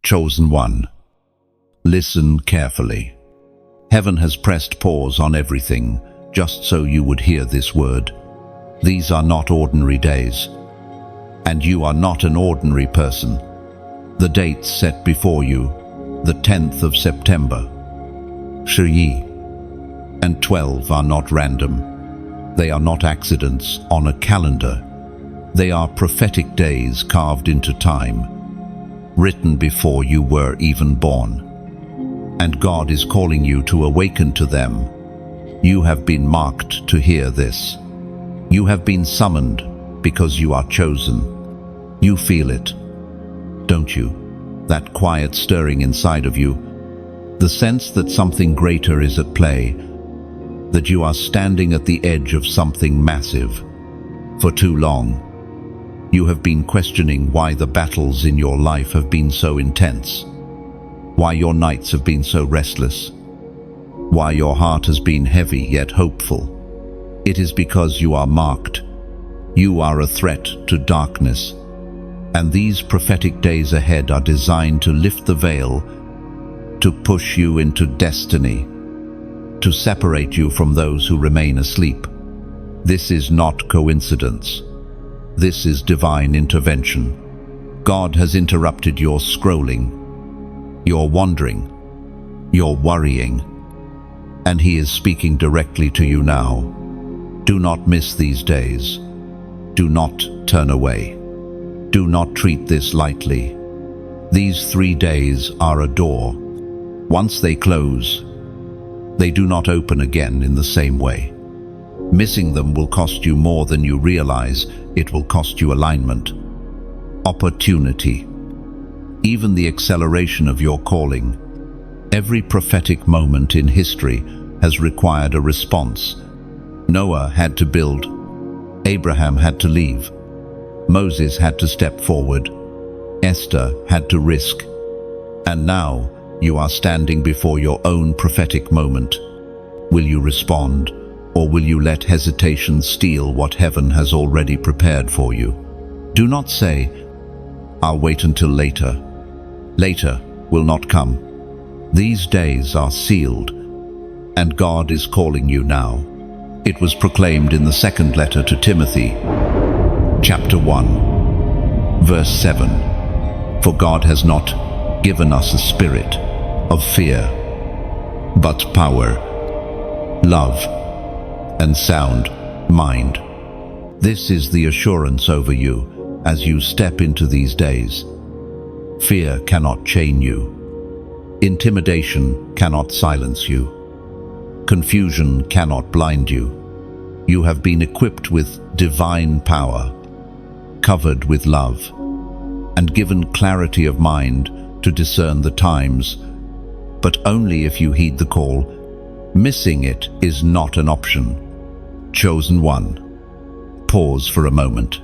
Chosen one, listen carefully. Heaven has pressed pause on everything, just so you would hear this word. These are not ordinary days, and you are not an ordinary person. The dates set before you, the 10th of September, Shi, and 12 are not random. They are not accidents on a calendar. They are prophetic days carved into time, written before you were even born. And God is calling you to awaken to them. You have been marked to hear this. You have been summoned because you are chosen. You feel it, don't you? That quiet stirring inside of you, the sense that something greater is at play, that you are standing at the edge of something massive. For too long, you have been questioning why the battles in your life have been so intense, why your nights have been so restless, why your heart has been heavy yet hopeful. It is because you are marked. You are a threat to darkness, and these prophetic days ahead are designed to lift the veil, to push you into destiny, to separate you from those who remain asleep. This is not coincidence. This is divine intervention. God has interrupted your scrolling, your wandering, your worrying, and He is speaking directly to you now. Do not miss these days. Do not turn away. Do not treat this lightly. These 3 days are a door. Once they close, they do not open again in the same way. Missing them will cost you more than you realize. It will cost you alignment, opportunity, even the acceleration of your calling. Every prophetic moment in history has required a response. Noah had to build. Abraham had to leave. Moses had to step forward. Esther had to risk. And now you are standing before your own prophetic moment. Will you respond, or will you let hesitation steal what heaven has already prepared for you? Do not say, "I'll wait until later." Later will not come. These days are sealed, and God is calling you now. It was proclaimed in the second letter to Timothy, chapter 1, verse 7. For God has not given us a spirit of fear, but power, love, and sound mind. This is the assurance over you as you step into these days. Fear cannot chain you. Intimidation cannot silence you. Confusion cannot blind you. You have been equipped with divine power, covered with love, and given clarity of mind to discern the times, but only if you heed the call. Missing it is not an option. Chosen one, pause for a moment.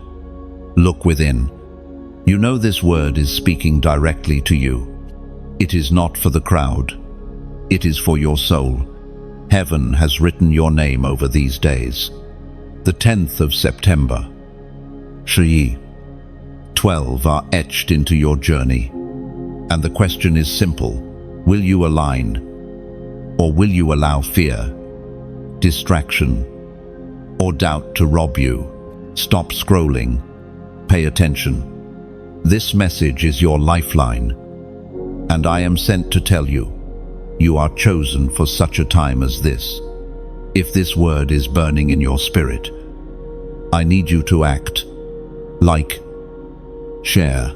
Look within. You know this word is speaking directly to you. It is not for the crowd. It is for your soul. Heaven has written your name over these days. The 10th of September, Shi, 12 are etched into your journey. And the question is simple. Will you align? Or will you allow fear, distraction, or doubt to rob you? Stop scrolling. Pay attention. This message is your lifeline, and I am sent to tell you, you are chosen for such a time as this. If this word is burning in your spirit, I need you to act, like, share,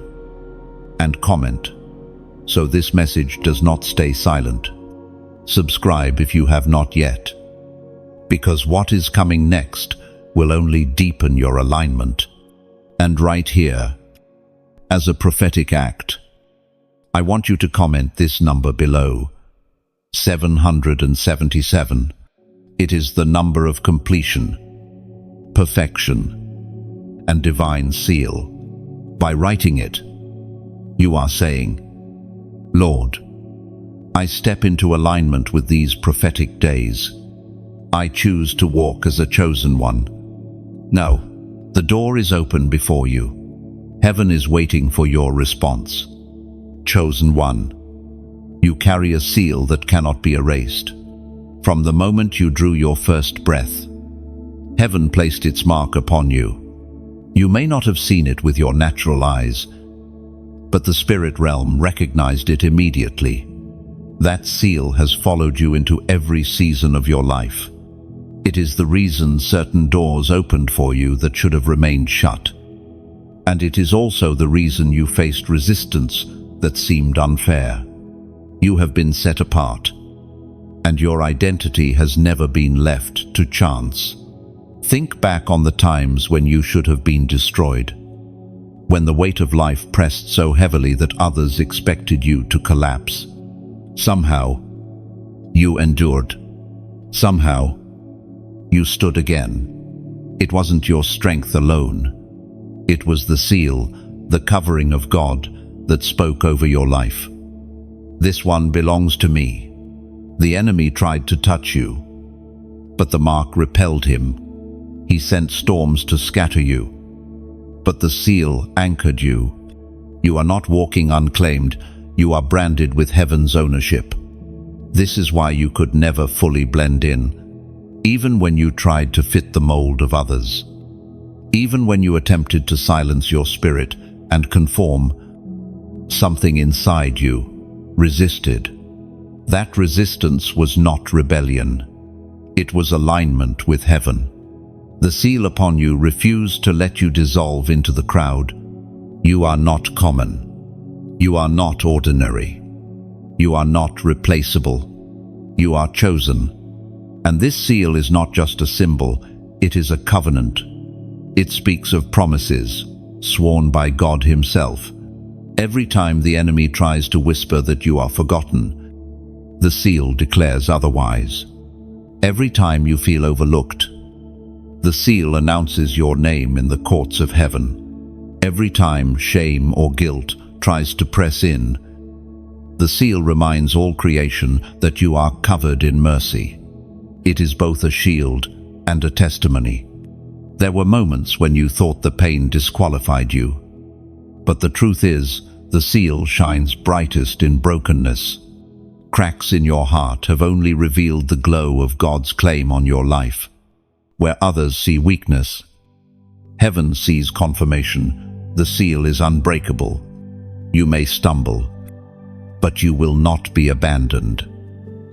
and comment, so this message does not stay silent. Subscribe if you have not yet, because what is coming next will only deepen your alignment. And right here, as a prophetic act, I want you to comment this number below, 777. It is the number of completion, perfection, and divine seal. By writing it, you are saying, Lord, I step into alignment with these prophetic days. I choose to walk as a chosen one. Now, the door is open before you. Heaven is waiting for your response. Chosen one, you carry a seal that cannot be erased. From the moment you drew your first breath, heaven placed its mark upon you. You may not have seen it with your natural eyes, but the spirit realm recognized it immediately. That seal has followed you into every season of your life. It is the reason certain doors opened for you that should have remained shut. And it is also the reason you faced resistance that seemed unfair. You have been set apart, and your identity has never been left to chance. Think back on the times when you should have been destroyed, when the weight of life pressed so heavily that others expected you to collapse. Somehow, you endured. Somehow, you stood again. It wasn't your strength alone. It was the seal, the covering of God, that spoke over your life. This one belongs to me. The enemy tried to touch you, but the mark repelled him. He sent storms to scatter you, but the seal anchored you. You are not walking unclaimed. You are branded with heaven's ownership. This is why you could never fully blend in, even when you tried to fit the mold of others. Even when you attempted to silence your spirit and conform, something inside you resisted. That resistance was not rebellion. It was alignment with heaven. The seal upon you refused to let you dissolve into the crowd. You are not common. You are not ordinary. You are not replaceable. You are chosen. And this seal is not just a symbol, it is a covenant. It speaks of promises, sworn by God Himself. Every time the enemy tries to whisper that you are forgotten, the seal declares otherwise. Every time you feel overlooked, the seal announces your name in the courts of heaven. Every time shame or guilt tries to press in, the seal reminds all creation that you are covered in mercy. It is both a shield and a testimony. There were moments when you thought the pain disqualified you, but the truth is, the seal shines brightest in brokenness. Cracks in your heart have only revealed the glow of God's claim on your life. Where others see weakness, heaven sees confirmation. The seal is unbreakable. You may stumble, but you will not be abandoned.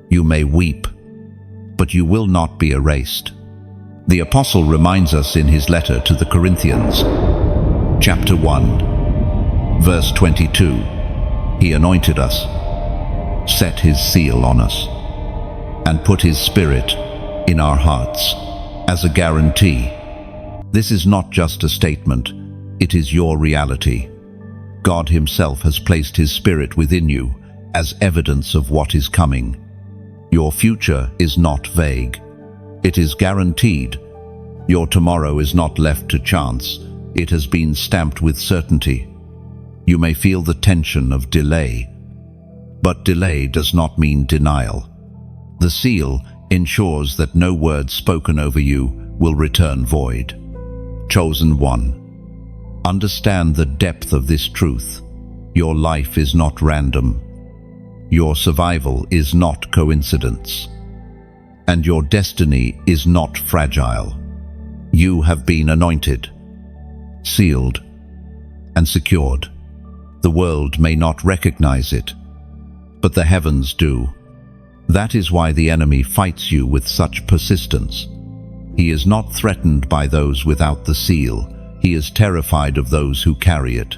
You may weep, but you will not be erased. The apostle reminds us in his letter to the Corinthians, chapter 1, verse 22, He anointed us, set His seal on us, and put His Spirit in our hearts as a guarantee. This is not just a statement, it is your reality. God Himself has placed His Spirit within you as evidence of what is coming. Your future is not vague. It is guaranteed. Your tomorrow is not left to chance. It has been stamped with certainty. You may feel the tension of delay, but delay does not mean denial. The seal ensures that no word spoken over you will return void. Chosen one, understand the depth of this truth. Your life is not random. Your survival is not coincidence. And your destiny is not fragile. You have been anointed, sealed, and secured. The world may not recognize it, but the heavens do. That is why the enemy fights you with such persistence. He is not threatened by those without the seal. He is terrified of those who carry it.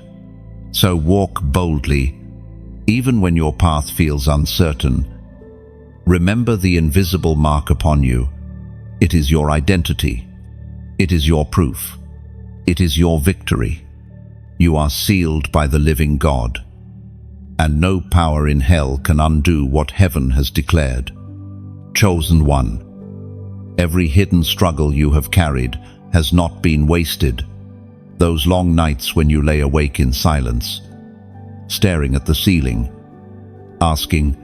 So walk boldly, even when your path feels uncertain. Remember the invisible mark upon you. It is your identity. It is your proof. It is your victory. You are sealed by the living God, and no power in hell can undo what heaven has declared. Chosen one, every hidden struggle you have carried has not been wasted. Those long nights when you lay awake in silence, staring at the ceiling, asking,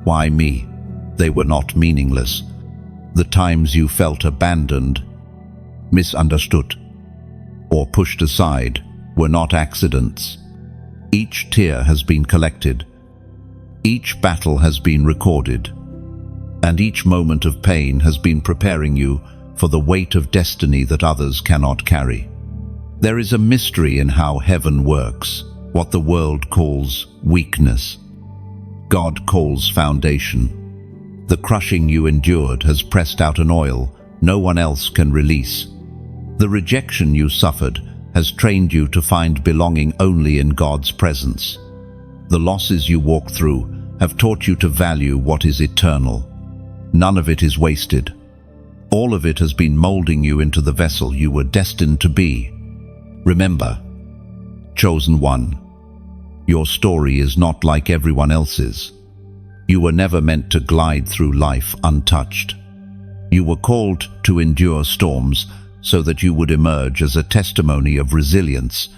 "Why me?" They were not meaningless. The times you felt abandoned, misunderstood, or pushed aside were not accidents. Each tear has been collected. Each battle has been recorded. And each moment of pain has been preparing you for the weight of destiny that others cannot carry. There is a mystery in how heaven works, what the world calls weakness. God calls foundation. The crushing you endured has pressed out an oil no one else can release. The rejection you suffered has trained you to find belonging only in God's presence. The losses you walked through have taught you to value what is eternal. None of it is wasted. All of it has been molding you into the vessel you were destined to be. Remember, chosen one, your story is not like everyone else's. You were never meant to glide through life untouched. You were called to endure storms so that you would emerge as a testimony of resilience.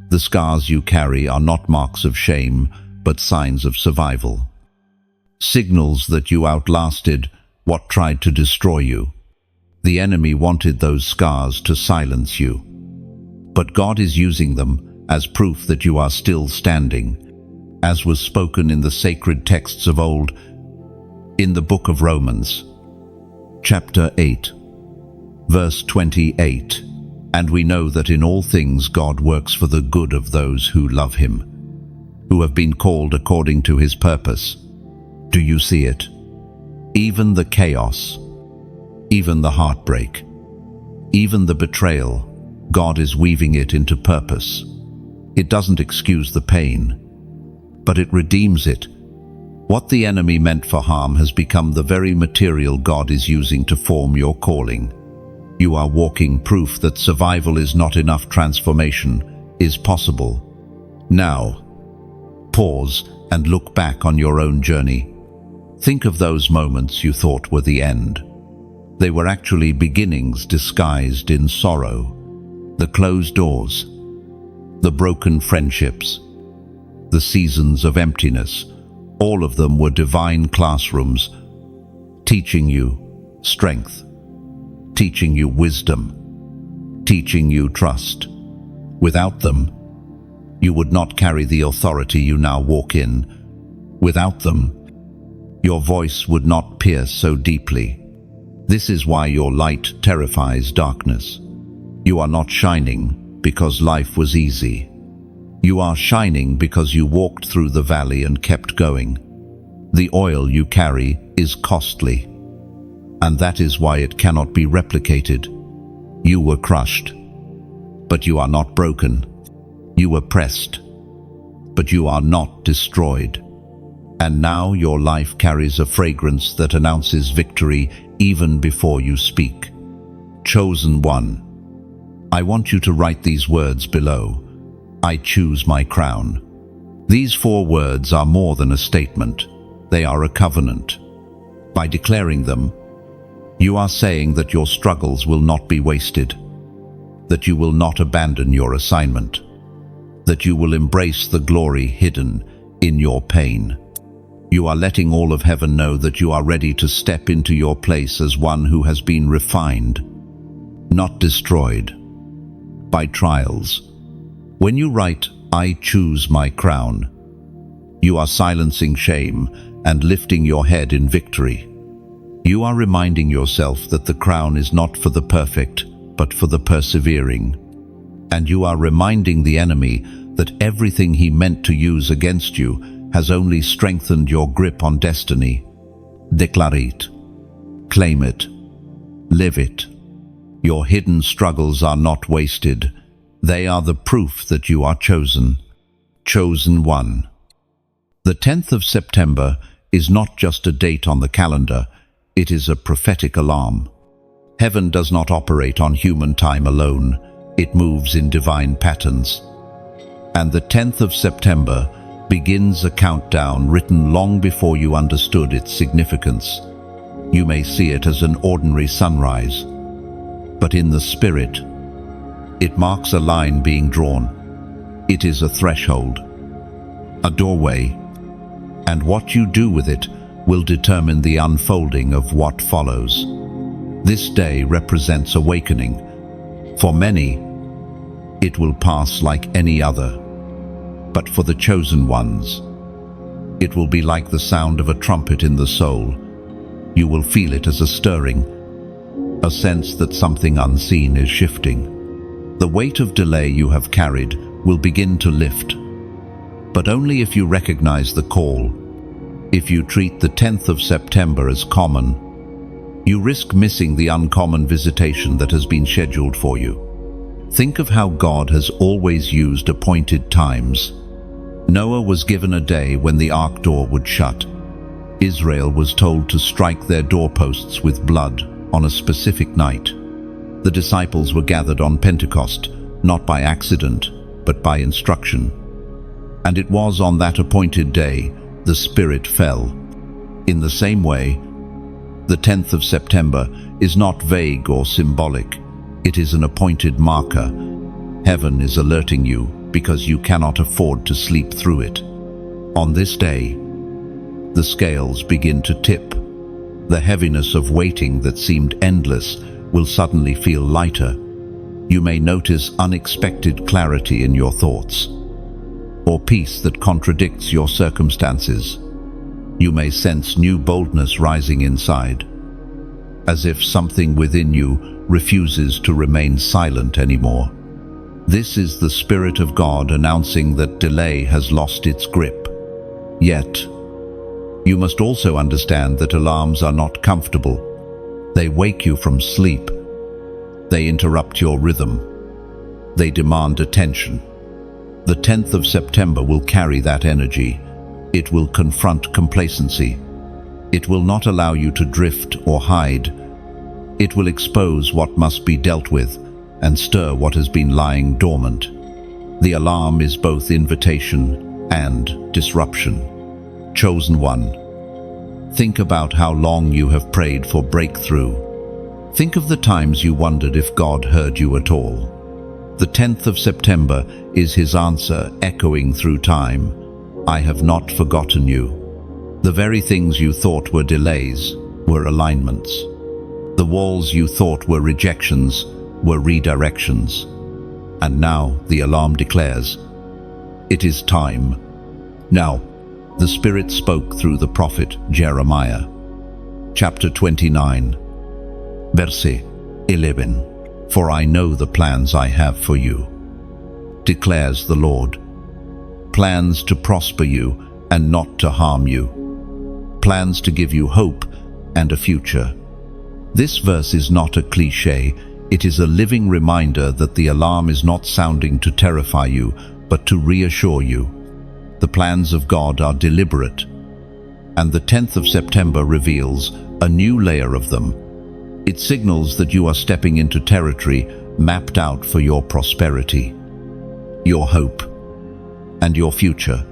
The scars you carry are not marks of shame, but signs of survival. Signals that you outlasted what tried to destroy you. The enemy wanted those scars to silence you. But God is using them as proof that you are still standing, as was spoken in the sacred texts of old, in the book of Romans, chapter 8, verse 28. And we know that in all things God works for the good of those who love him, who have been called according to his purpose. Do you see it? Even the chaos, even the heartbreak, even the betrayal, God is weaving it into purpose. It doesn't excuse the pain, but it redeems it. What the enemy meant for harm has become the very material God is using to form your calling. You are walking proof that survival is not enough, transformation is possible. Now, pause and look back on your own journey. Think of those moments you thought were the end. They were actually beginnings disguised in sorrow. The closed doors, the broken friendships, the seasons of emptiness, all of them were divine classrooms, teaching you strength, teaching you wisdom, teaching you trust. Without them, you would not carry the authority you now walk in. Without them, your voice would not pierce so deeply. This is why your light terrifies darkness. You are not shining because life was easy. You are shining because you walked through the valley and kept going. The oil you carry is costly, and that is why it cannot be replicated. You were crushed, but you are not broken. You were pressed, but you are not destroyed. And now your life carries a fragrance that announces victory even before you speak. Chosen one, I want you to write these words below. I choose my crown. These 4 words are more than a statement. They are a covenant. By declaring them, you are saying that your struggles will not be wasted, that you will not abandon your assignment, that you will embrace the glory hidden in your pain. You are letting all of heaven know that you are ready to step into your place as one who has been refined, not destroyed, by trials. When you write, I choose my crown, you are silencing shame and lifting your head in victory. You are reminding yourself that the crown is not for the perfect, but for the persevering. And you are reminding the enemy that everything he meant to use against you has only strengthened your grip on destiny. Declare it. Claim it. Live it. Your hidden struggles are not wasted. They are the proof that you are chosen. Chosen one. The 10th of September is not just a date on the calendar, it is a prophetic alarm. Heaven does not operate on human time alone, it moves in divine patterns. And the 10th of September begins a countdown written long before you understood its significance. You may see it as an ordinary sunrise, but in the spirit, it marks a line being drawn. It is a threshold, a doorway, and what you do with it will determine the unfolding of what follows. This day represents awakening. For many, it will pass like any other. But for the chosen ones, it will be like the sound of a trumpet in the soul. You will feel it as a stirring, a sense that something unseen is shifting. The weight of delay you have carried will begin to lift, but only if you recognize the call. If you treat the 10th of September as common, you risk missing the uncommon visitation that has been scheduled for you. Think of how God has always used appointed times. Noah was given a day when the ark door would shut. Israel was told to strike their doorposts with blood on a specific night. The disciples were gathered on Pentecost, not by accident, but by instruction. And it was on that appointed day the Spirit fell. In the same way, the 10th of September is not vague or symbolic. It is an appointed marker. Heaven is alerting you because you cannot afford to sleep through it. On this day, the scales begin to tip. The heaviness of waiting that seemed endless will suddenly feel lighter. You may notice unexpected clarity in your thoughts, or peace that contradicts your circumstances. You may sense new boldness rising inside, as if something within you refuses to remain silent anymore. This is the Spirit of God announcing that delay has lost its grip. Yet, you must also understand that alarms are not comfortable. They wake you from sleep. They interrupt your rhythm. They demand attention. The 10th of September will carry that energy. It will confront complacency. It will not allow you to drift or hide. It will expose what must be dealt with and stir what has been lying dormant. The alarm is both invitation and disruption. Chosen one, think about how long you have prayed for breakthrough. Think of the times you wondered if God heard you at all. The 10th of September is His answer echoing through time. I have not forgotten you. The very things you thought were delays were alignments. The walls you thought were rejections were redirections. And now the alarm declares, it is time. Now, the Spirit spoke through the prophet Jeremiah. Chapter 29, verse 11. For I know the plans I have for you, declares the Lord. Plans to prosper you and not to harm you. Plans to give you hope and a future. This verse is not a cliché. It is a living reminder that the alarm is not sounding to terrify you, but to reassure you. The plans of God are deliberate, and the 10th of September reveals a new layer of them. It signals that you are stepping into territory mapped out for your prosperity, your hope, and your future.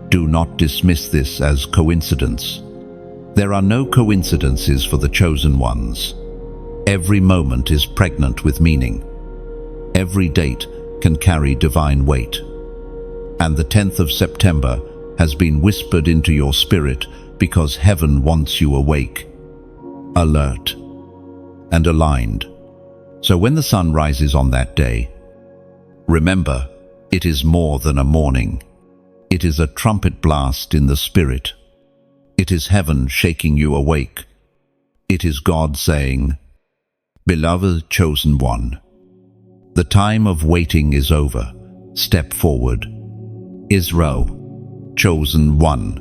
Do not dismiss this as coincidence. There are no coincidences for the chosen ones. Every moment is pregnant with meaning. Every date can carry divine weight. And the 10th of September has been whispered into your spirit because heaven wants you awake, alert, and aligned. So when the sun rises on that day, remember, it is more than a morning. It is a trumpet blast in the spirit. It is heaven shaking you awake. It is God saying, Beloved chosen one, the time of waiting is over. Step forward. Israel, chosen one.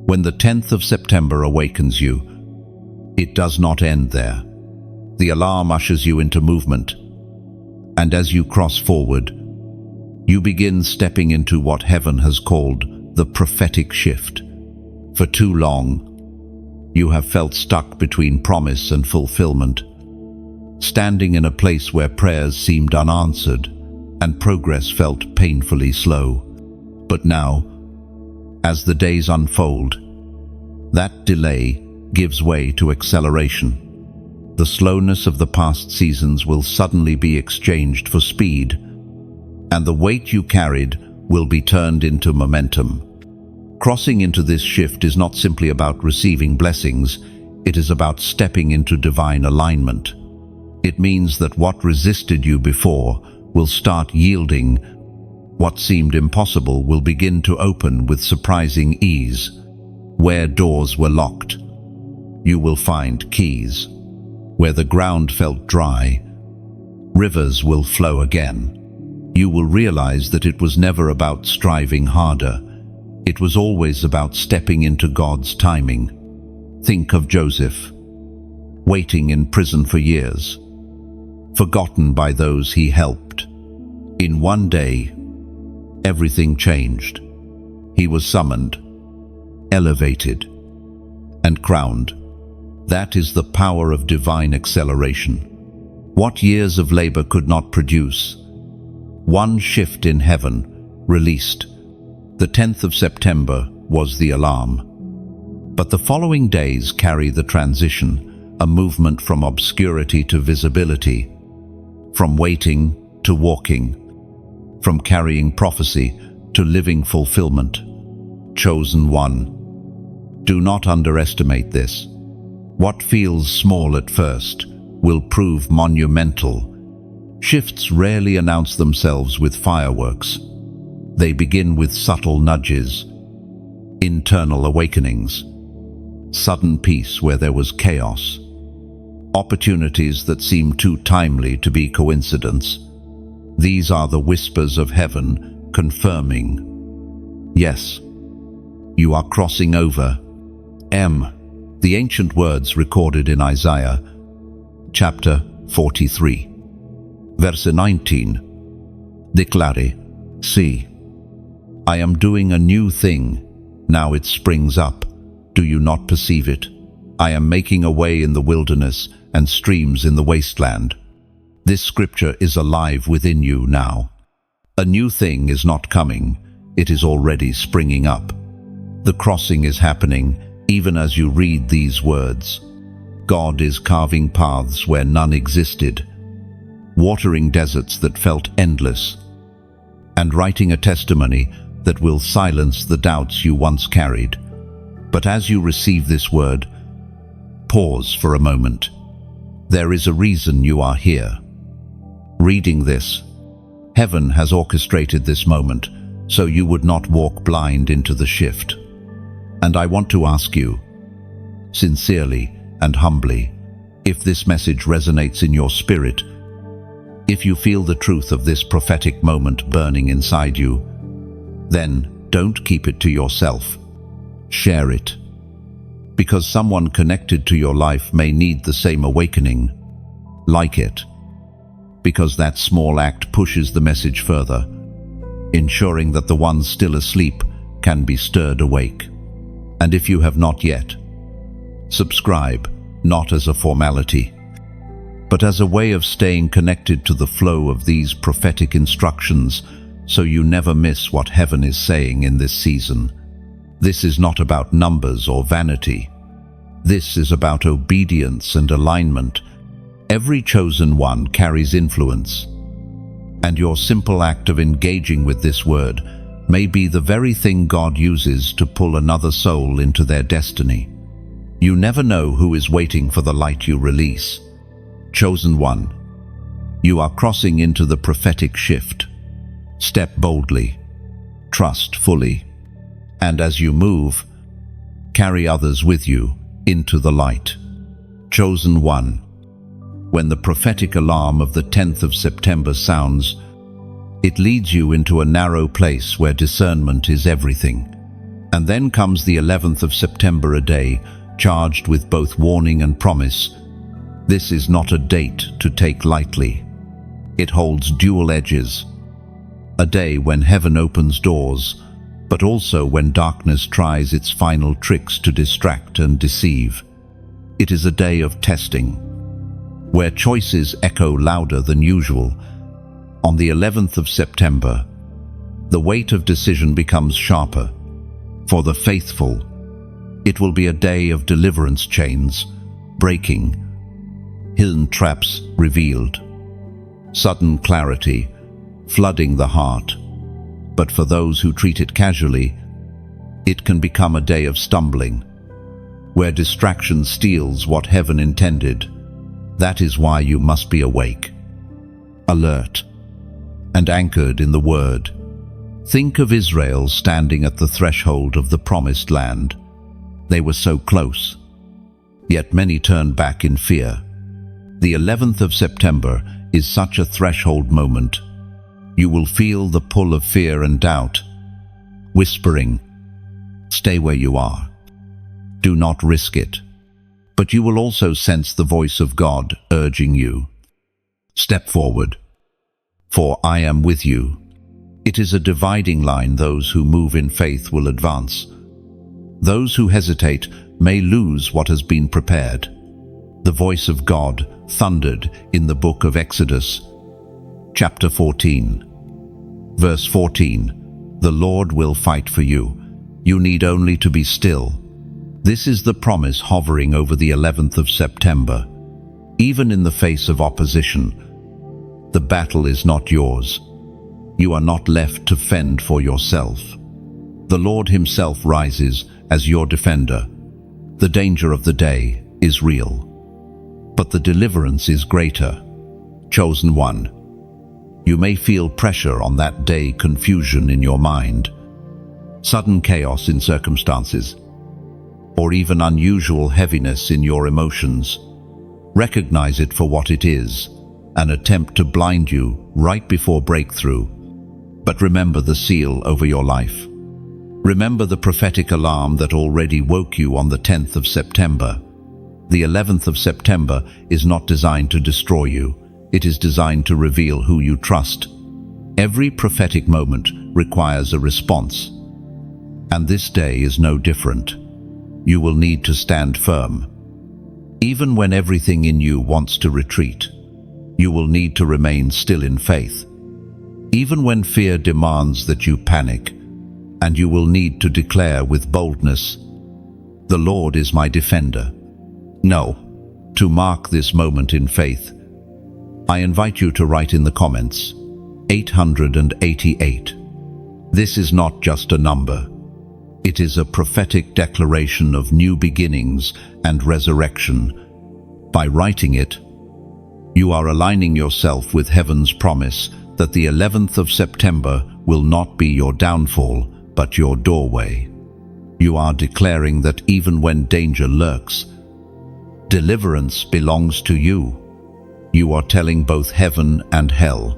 When the 10th of September awakens you, it does not end there. The alarm ushers you into movement. And as you cross forward, you begin stepping into what heaven has called the prophetic shift. For too long, you have felt stuck between promise and fulfillment, standing in a place where prayers seemed unanswered and progress felt painfully slow. But now, as the days unfold, that delay gives way to acceleration. The slowness of the past seasons will suddenly be exchanged for speed, and the weight you carried will be turned into momentum. Crossing into this shift is not simply about receiving blessings, it is about stepping into divine alignment. It means that what resisted you before will start yielding, What seemed impossible will begin to open with surprising ease. Where doors were locked, you will find keys. Where the ground felt dry, rivers will flow again. You will realize that it was never about striving harder. It was always about stepping into God's timing. Think of Joseph, waiting in prison for years, forgotten by those he helped. In one day, everything changed. He was summoned, elevated, and crowned. That is the power of divine acceleration. What years of labor could not produce? One shift in heaven, released. The 10th of September was the alarm. But the following days carry the transition, a movement from obscurity to visibility, from waiting to walking, from carrying prophecy to living fulfillment. Chosen one. Do not underestimate this. What feels small at first will prove monumental. Shifts rarely announce themselves with fireworks. They begin with subtle nudges, internal awakenings, sudden peace where there was chaos, opportunities that seem too timely to be coincidence. These are the whispers of heaven confirming, yes, you are crossing over. The ancient words recorded in Isaiah, chapter 43, verse 19. Declare, see, I am doing a new thing, now it springs up. Do you not perceive it? I am making a way in the wilderness and streams in the wasteland. This scripture is alive within you now. A new thing is not coming, it is already springing up. The crossing is happening even as you read these words. God is carving paths where none existed, watering deserts that felt endless, and writing a testimony that will silence the doubts you once carried. But as you receive this word, pause for a moment. There is a reason you are here. Reading this, heaven has orchestrated this moment so you would not walk blind into the shift. And I want to ask you, sincerely and humbly, if this message resonates in your spirit, if you feel the truth of this prophetic moment burning inside you, then don't keep it to yourself. Share it. Because someone connected to your life may need the same awakening. Like it. Because that small act pushes the message further, ensuring that the ones still asleep can be stirred awake. And if you have not yet, subscribe, not as a formality, but as a way of staying connected to the flow of these prophetic instructions so you never miss what heaven is saying in this season. This is not about numbers or vanity. This is about obedience and alignment. Every chosen one carries influence, and your simple act of engaging with this word may be the very thing God uses to pull another soul into their destiny. You never know who is waiting for the light you release. Chosen one, you are crossing into the prophetic shift. Step boldly, trust fully, and as you move, carry others with you into the light. Chosen one, when the prophetic alarm of the 10th of September sounds, it leads you into a narrow place where discernment is everything. And then comes the 11th of September, a day charged with both warning and promise. This is not a date to take lightly. It holds dual edges. A day when heaven opens doors, but also when darkness tries its final tricks to distract and deceive. It is a day of testing, where choices echo louder than usual. On the 11th of September, the weight of decision becomes sharper. For the faithful, it will be a day of deliverance chains breaking, hidden traps revealed, sudden clarity flooding the heart. But for those who treat it casually, it can become a day of stumbling, where distraction steals what heaven intended. That is why you must be awake, alert, and anchored in the Word. Think of Israel standing at the threshold of the promised land. They were so close, yet many turned back in fear. The 11th of September is such a threshold moment. You will feel the pull of fear and doubt, whispering, "Stay where you are. Do not risk it." But you will also sense the voice of God urging you, "Step forward, for I am with you." It is a dividing line. Those who move in faith will advance. Those who hesitate may lose what has been prepared. The voice of God thundered in the book of Exodus, chapter 14, verse 14. The Lord will fight for you. You need only to be still. This is the promise hovering over the 11th of September. Even in the face of opposition, the battle is not yours. You are not left to fend for yourself. The Lord himself rises as your defender. The danger of the day is real, but the deliverance is greater. Chosen one. You may feel pressure on that day, confusion in your mind, sudden chaos in circumstances, or even unusual heaviness in your emotions. Recognize it for what it is, an attempt to blind you right before breakthrough. But remember the seal over your life. Remember the prophetic alarm that already woke you on the 10th of September. The 11th of September is not designed to destroy you. It is designed to reveal who you trust. Every prophetic moment requires a response, and this day is no different. You will need to stand firm. Even when everything in you wants to retreat, you will need to remain still in faith. Even when fear demands that you panic, and you will need to declare with boldness, "The Lord is my defender." No, to mark this moment in faith, I invite you to write in the comments, 888. This is not just a number. It is a prophetic declaration of new beginnings and resurrection. By writing it, you are aligning yourself with heaven's promise that the 11th of September will not be your downfall, but your doorway. You are declaring that even when danger lurks, deliverance belongs to you. You are telling both heaven and hell,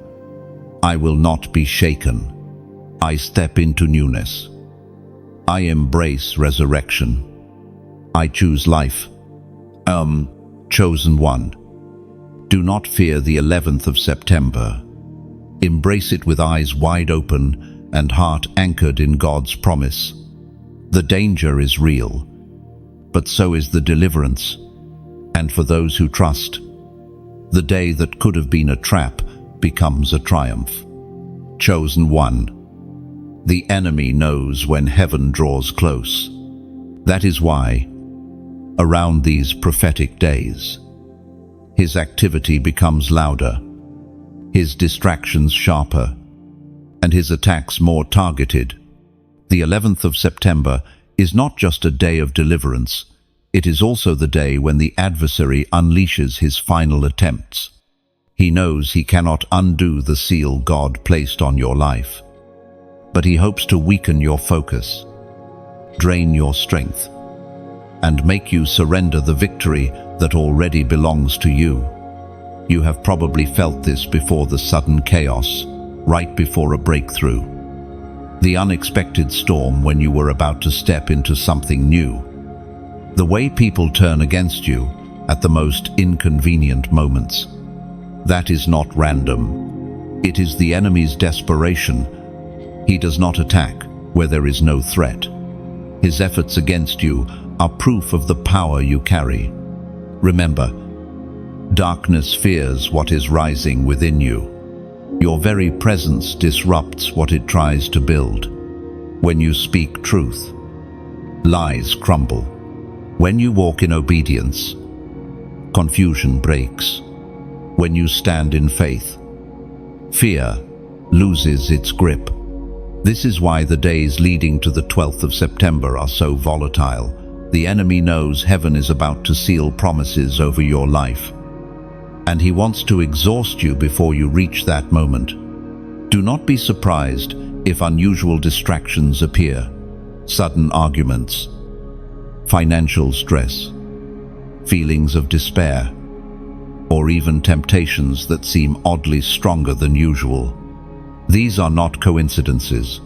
"I will not be shaken. I step into newness. I embrace resurrection. I choose life." Chosen one. Do not fear the 11th of September. Embrace it with eyes wide open and heart anchored in God's promise. The danger is real, but so is the deliverance. And for those who trust, the day that could have been a trap becomes a triumph. Chosen one. The enemy knows when heaven draws close. That is why, around these prophetic days, his activity becomes louder, his distractions sharper, and his attacks more targeted. The 11th of September is not just a day of deliverance, it is also the day when the adversary unleashes his final attempts. He knows he cannot undo the seal God placed on your life, but he hopes to weaken your focus, drain your strength, and make you surrender the victory that already belongs to you. You have probably felt this before: the sudden chaos, right before a breakthrough. The unexpected storm when you were about to step into something new. The way people turn against you at the most inconvenient moments. That is not random. It is the enemy's desperation. He does not attack where there is no threat. His efforts against you are proof of the power you carry. Remember, darkness fears what is rising within you. Your very presence disrupts what it tries to build. When you speak truth, lies crumble. When you walk in obedience, confusion breaks. When you stand in faith, fear loses its grip. This is why the days leading to the 12th of September are so volatile. The enemy knows heaven is about to seal promises over your life, and he wants to exhaust you before you reach that moment. Do not be surprised If unusual distractions appear, sudden arguments, financial stress, feelings of despair, or even temptations that seem oddly stronger than usual, these are not coincidences.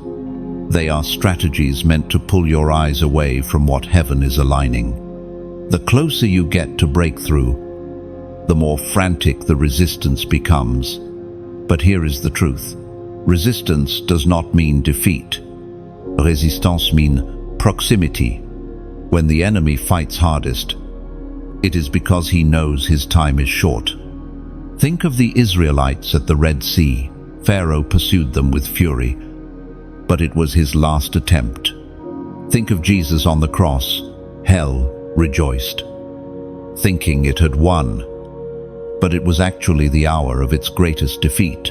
They are strategies meant to pull your eyes away from what heaven is aligning. The closer you get to breakthrough, the more frantic the resistance becomes. But here is the truth. Resistance does not mean defeat. Resistance means proximity. When the enemy fights hardest, it is because he knows his time is short. Think of the Israelites at the Red Sea. Pharaoh pursued them with fury, but it was his last attempt. Think of Jesus on the cross. Hell rejoiced, thinking it had won, but it was actually the hour of its greatest defeat.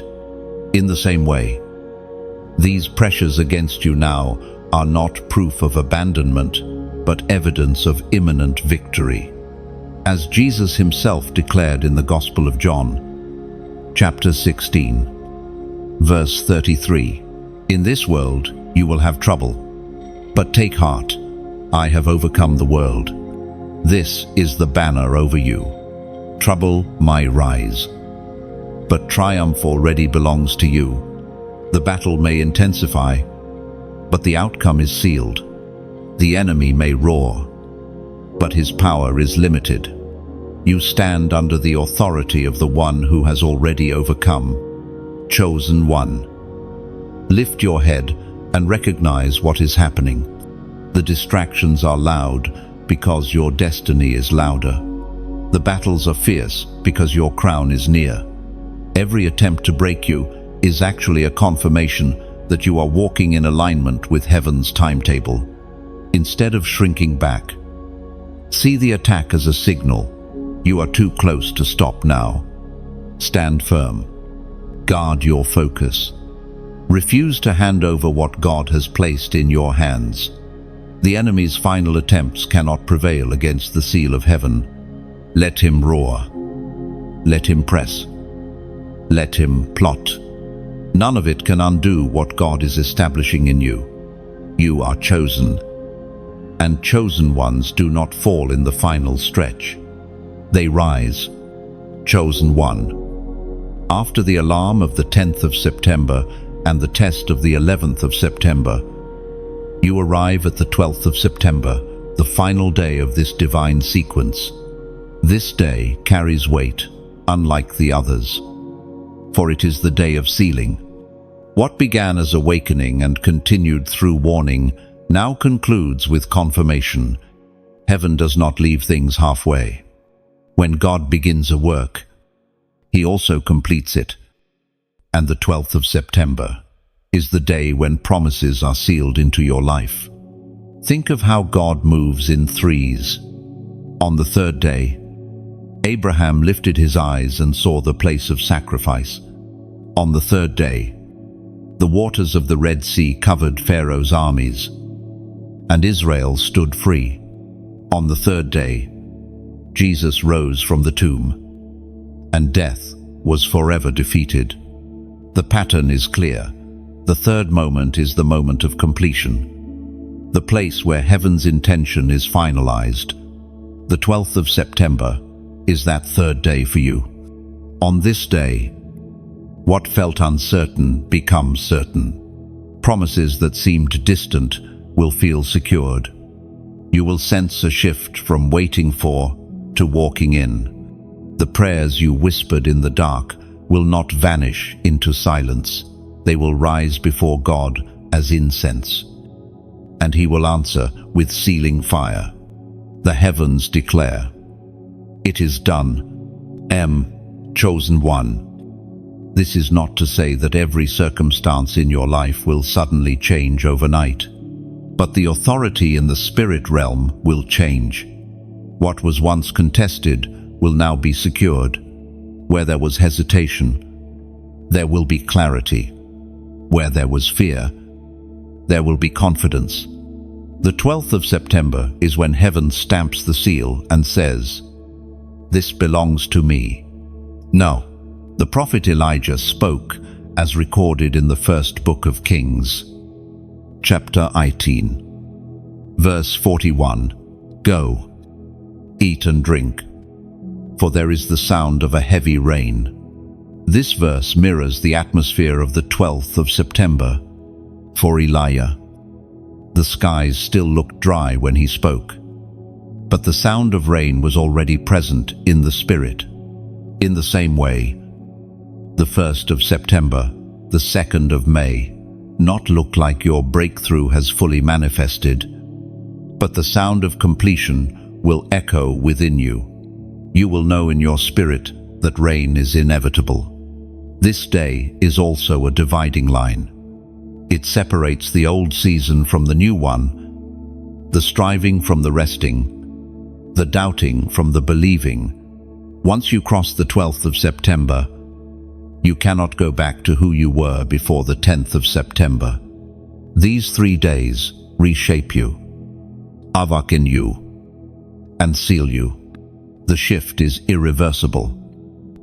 In the same way, these pressures against you now are not proof of abandonment, but evidence of imminent victory. As Jesus himself declared in the Gospel of John, chapter 16, verse 33, "In this world you will have trouble, but take heart, I have overcome the world." This is the banner over you. Trouble may rise, but triumph already belongs to you. The battle may intensify, but the outcome is sealed. The enemy may roar, but his power is limited. You stand under the authority of the one who has already overcome. Chosen one. Lift your head and recognize what is happening. The distractions are loud because your destiny is louder. The battles are fierce because your crown is near. Every attempt to break you is actually a confirmation that you are walking in alignment with heaven's timetable. Instead of shrinking back, see the attack as a signal. You are too close to stop now. Stand firm. Guard your focus. Refuse to hand over what God has placed in your hands. The enemy's final attempts cannot prevail against the seal of heaven. Let him roar. Let him press. Let him plot. None of it can undo what God is establishing in you. You are chosen, and chosen ones do not fall in the final stretch. They rise. Chosen one. After the alarm of the 10th of September and the test of the 11th of September, you arrive at the 12th of September, the final day of this divine sequence. This day carries weight, unlike the others, for it is the day of sealing. What began as awakening and continued through warning now concludes with confirmation. Heaven does not leave things halfway. When God begins a work, he also completes it. And the 12th of September is the day when promises are sealed into your life. Think of how God moves in threes. On the third day, Abraham lifted his eyes and saw the place of sacrifice. On the third day, the waters of the Red Sea covered Pharaoh's armies, and Israel stood free. On the third day, Jesus rose from the tomb, and death was forever defeated. The pattern is clear. The third moment is the moment of completion, the place where heaven's intention is finalized. The 12th of September is that third day for you. On this day, what felt uncertain becomes certain. Promises that seemed distant will feel secured. You will sense a shift from waiting for to walking in. The prayers you whispered in the dark will not vanish into silence. They will rise before God as incense, and he will answer with sealing fire. The heavens declare, "It is done." Chosen one. This is not to say that every circumstance in your life will suddenly change overnight, but the authority in the spirit realm will change. What was once contested will now be secured. Where there was hesitation, there will be clarity. Where there was fear, there will be confidence. The 12th of September is when heaven stamps the seal and says, "This belongs to me." Now, the prophet Elijah spoke, as recorded in the first book of Kings, chapter 18, verse 41. Go, eat and drink, for there is the sound of a heavy rain. This verse mirrors the atmosphere of the 12th of September for Elijah. The skies still looked dry when he spoke, but the sound of rain was already present in the spirit. In the same way, the 1st of September, the 2nd of May, not look like your breakthrough has fully manifested, but the sound of completion will echo within you. You will know in your spirit that rain is inevitable. This day is also a dividing line. It separates the old season from the new one, the striving from the resting, the doubting from the believing. Once you cross the 12th of September, you cannot go back to who you were before the 10th of September. These 3 days reshape you, awaken you, and seal you. The shift is irreversible.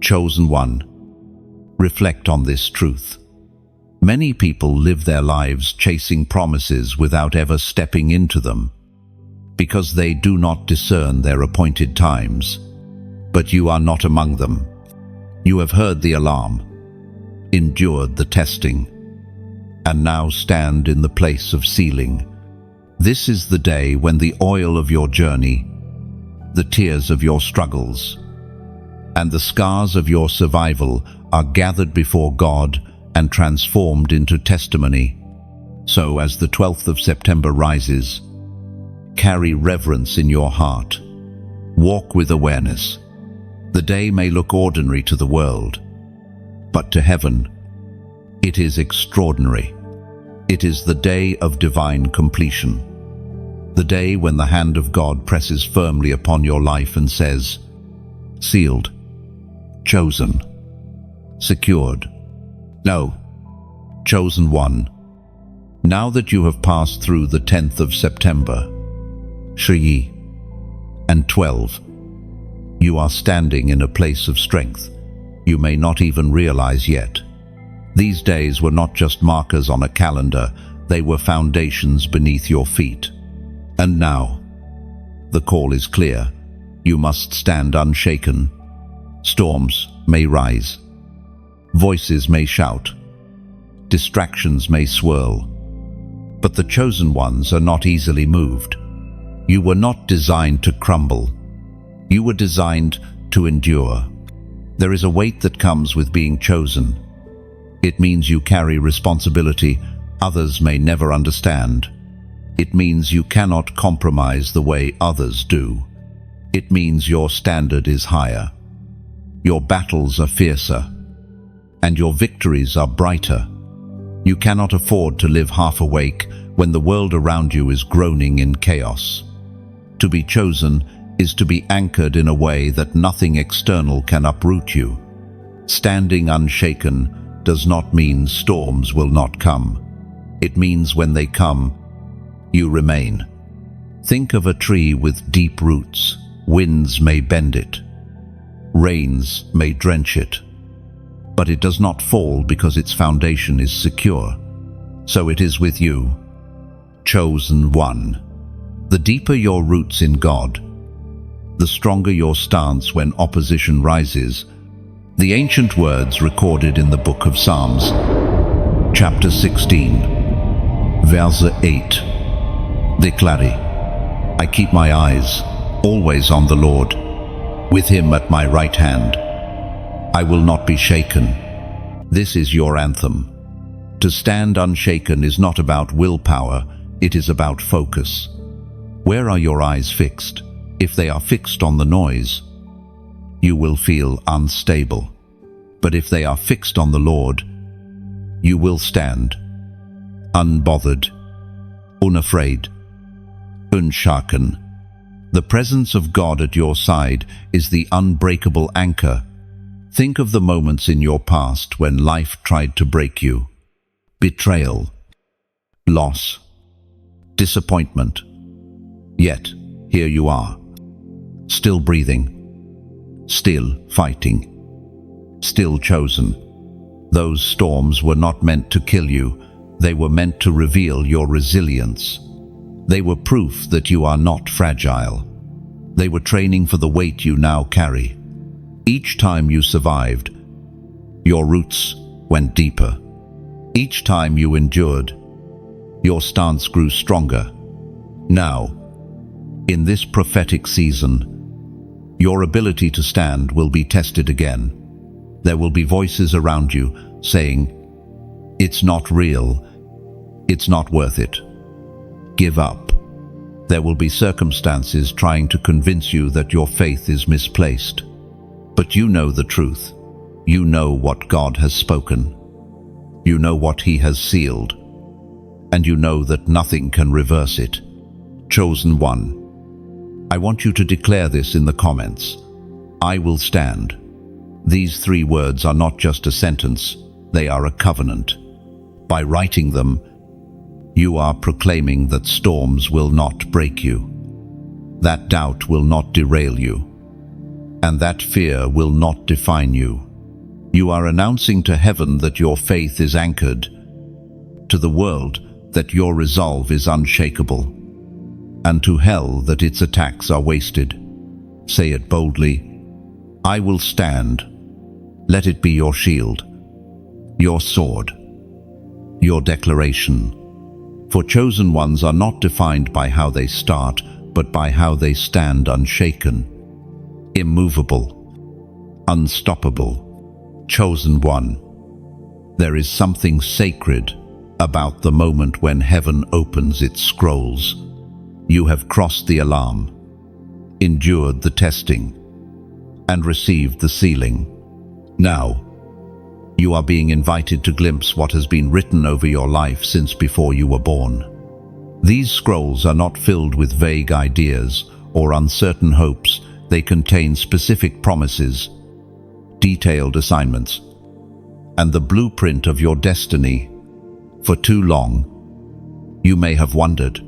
Chosen one, reflect on this truth. Many people live their lives chasing promises without ever stepping into them, because they do not discern their appointed times. But you are not among them. You have heard the alarm, endured the testing, and now stand in the place of sealing. This is the day when the oil of your journey, the tears of your struggles, and the scars of your survival are gathered before God and transformed into testimony. So as the 12th of September rises, carry reverence in your heart. Walk with awareness. The day may look ordinary to the world, but to heaven, it is extraordinary. It is the day of divine completion. The day when the hand of God presses firmly upon your life and says, sealed, chosen, secured. No, chosen one. Now that you have passed through the 10th of September, Shri, and 12, you are standing in a place of strength you may not even realize yet. These days were not just markers on a calendar, they were foundations beneath your feet. And now, the call is clear. You must stand unshaken. Storms may rise. Voices may shout. Distractions may swirl. But the chosen ones are not easily moved. You were not designed to crumble. You were designed to endure. There is a weight that comes with being chosen. It means you carry responsibility others may never understand. It means you cannot compromise the way others do. It means your standard is higher. Your battles are fiercer, and your victories are brighter. You cannot afford to live half awake when the world around you is groaning in chaos. To be chosen is to be anchored in a way that nothing external can uproot you. Standing unshaken does not mean storms will not come. It means when they come, you remain. Think of a tree with deep roots. Winds may bend it. Rains may drench it. But it does not fall because its foundation is secure. So it is with you, chosen one. The deeper your roots in God, the stronger your stance when opposition rises. The ancient words recorded in the book of Psalms, chapter 16, verse 8. Declare, I keep my eyes always on the Lord, with him at my right hand. I will not be shaken. This is your anthem. To stand unshaken is not about willpower, it is about focus. Where are your eyes fixed? If they are fixed on the noise, you will feel unstable. But if they are fixed on the Lord, you will stand, unbothered, unafraid, unshaken. The presence of God at your side is the unbreakable anchor. Think of the moments in your past when life tried to break you. Betrayal, loss, disappointment. Yet, here you are, still breathing, still fighting, still chosen. Those storms were not meant to kill you, they were meant to reveal your resilience. They were proof that you are not fragile. They were training for the weight you now carry. Each time you survived, your roots went deeper. Each time you endured, your stance grew stronger. Now, in this prophetic season, your ability to stand will be tested again. There will be voices around you saying, "It's not real. It's not worth it. Give up." There will be circumstances trying to convince you that your faith is misplaced. But you know the truth. You know what God has spoken. You know what He has sealed. And you know that nothing can reverse it. Chosen one, I want you to declare this in the comments. I will stand. These 3 words are not just a sentence, they are a covenant. By writing them, you are proclaiming that storms will not break you, that doubt will not derail you, and that fear will not define you. You are announcing to heaven that your faith is anchored, to the world that your resolve is unshakable, and to hell that its attacks are wasted. Say it boldly, I will stand. Let it be your shield, your sword, your declaration. For chosen ones are not defined by how they start, but by how they stand unshaken, immovable, unstoppable. Chosen one, there is something sacred about the moment when heaven opens its scrolls. You have crossed the alarm, endured the testing, and received the sealing. Now, you are being invited to glimpse what has been written over your life since before you were born. These scrolls are not filled with vague ideas or uncertain hopes. They contain specific promises, detailed assignments, and the blueprint of your destiny. For too long, you may have wondered,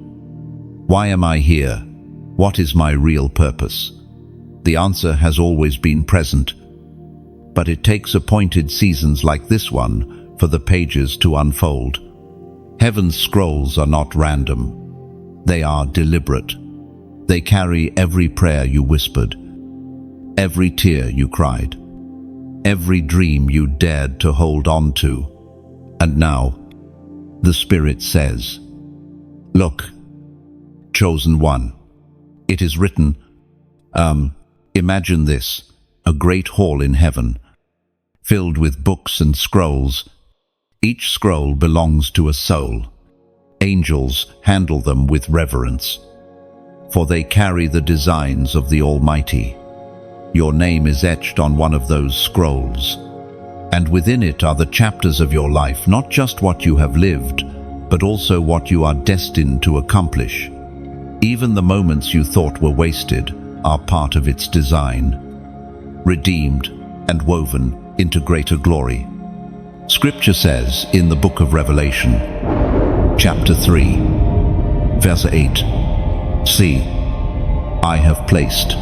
why am I here? What is my real purpose? The answer has always been present, but it takes appointed seasons like this one for the pages to unfold. Heaven's scrolls are not random. They are deliberate. They carry every prayer you whispered, every tear you cried, every dream you dared to hold on to. And now, the Spirit says, look, chosen one, it is written, imagine this, a great hall in heaven, filled with books and scrolls. Each scroll belongs to a soul. Angels handle them with reverence, for they carry the designs of the Almighty. Your name is etched on one of those scrolls, and within it are the chapters of your life, not just what you have lived, but also what you are destined to accomplish. Even the moments you thought were wasted are part of its design, redeemed and woven into greater glory. Scripture says in the book of Revelation, chapter 3, verse 8, "See, I have placed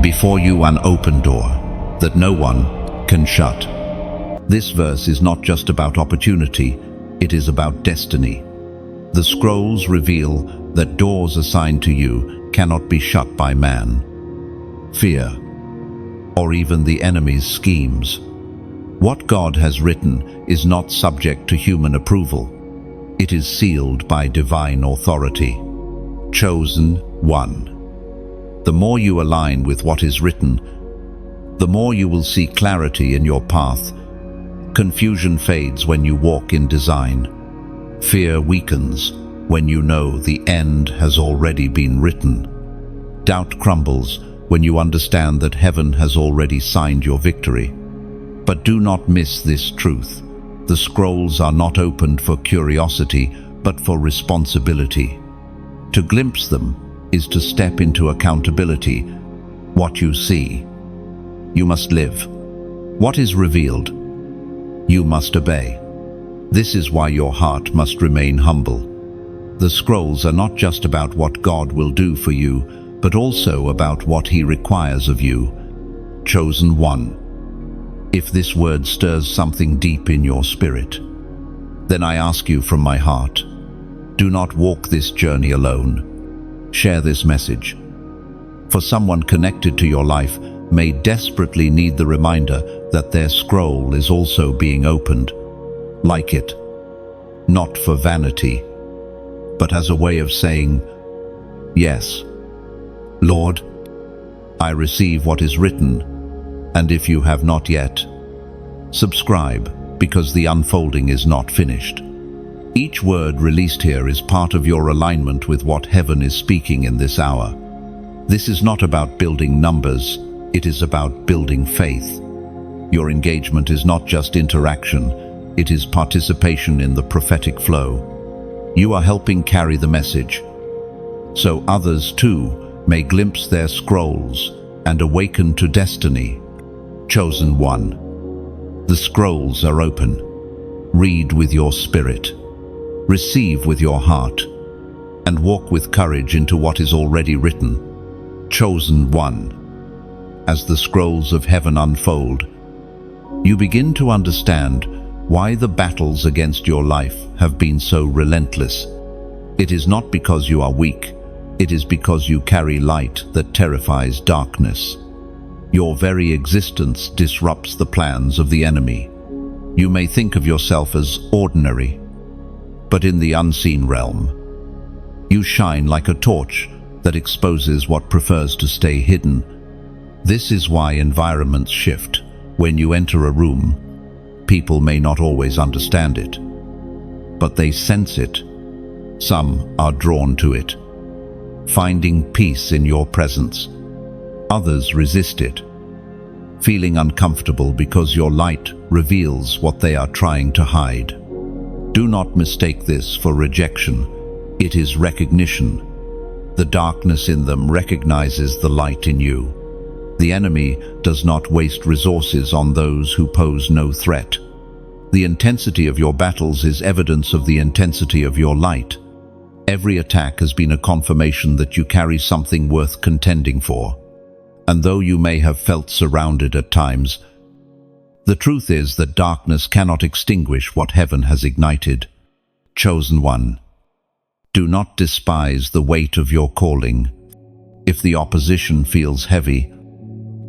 before you an open door that no one can shut." This verse is not just about opportunity, it is about destiny. The scrolls reveal that doors assigned to you cannot be shut by man, fear, or even the enemy's schemes. What God has written is not subject to human approval. It is sealed by divine authority. Chosen one. The more you align with what is written, the more you will see clarity in your path. Confusion fades when you walk in design. Fear weakens when you know the end has already been written. Doubt crumbles when you understand that heaven has already signed your victory. But do not miss this truth. The scrolls are not opened for curiosity, but for responsibility. To glimpse them is to step into accountability. What you see, you must live. What is revealed, you must obey. This is why your heart must remain humble. The scrolls are not just about what God will do for you, but also about what He requires of you. Chosen one. If this word stirs something deep in your spirit, then I ask you from my heart, do not walk this journey alone. Share this message. For someone connected to your life may desperately need the reminder that their scroll is also being opened. Like it, not for vanity, but as a way of saying, yes, Lord, I receive what is written, and if you have not yet, subscribe, because the unfolding is not finished. Each word released here is part of your alignment with what heaven is speaking in this hour. This is not about building numbers, it is about building faith. Your engagement is not just interaction, it is participation in the prophetic flow. You are helping carry the message, so others too may glimpse their scrolls and awaken to destiny. Chosen one. The scrolls are open. Read with your spirit. Receive with your heart. And walk with courage into what is already written. Chosen one. As the scrolls of heaven unfold, you begin to understand why the battles against your life have been so relentless. It is not because you are weak, it is because you carry light that terrifies darkness. Your very existence disrupts the plans of the enemy. You may think of yourself as ordinary, but in the unseen realm, you shine like a torch that exposes what prefers to stay hidden. This is why environments shift. When you enter a room, people may not always understand it, but they sense it. Some are drawn to it, finding peace in your presence. Others resist it, feeling uncomfortable because your light reveals what they are trying to hide. Do not mistake this for rejection. It is recognition. The darkness in them recognizes the light in you. The enemy does not waste resources on those who pose no threat. The intensity of your battles is evidence of the intensity of your light. Every attack has been a confirmation that you carry something worth contending for. And though you may have felt surrounded at times, the truth is that darkness cannot extinguish what heaven has ignited. Chosen one. Do not despise the weight of your calling. If the opposition feels heavy,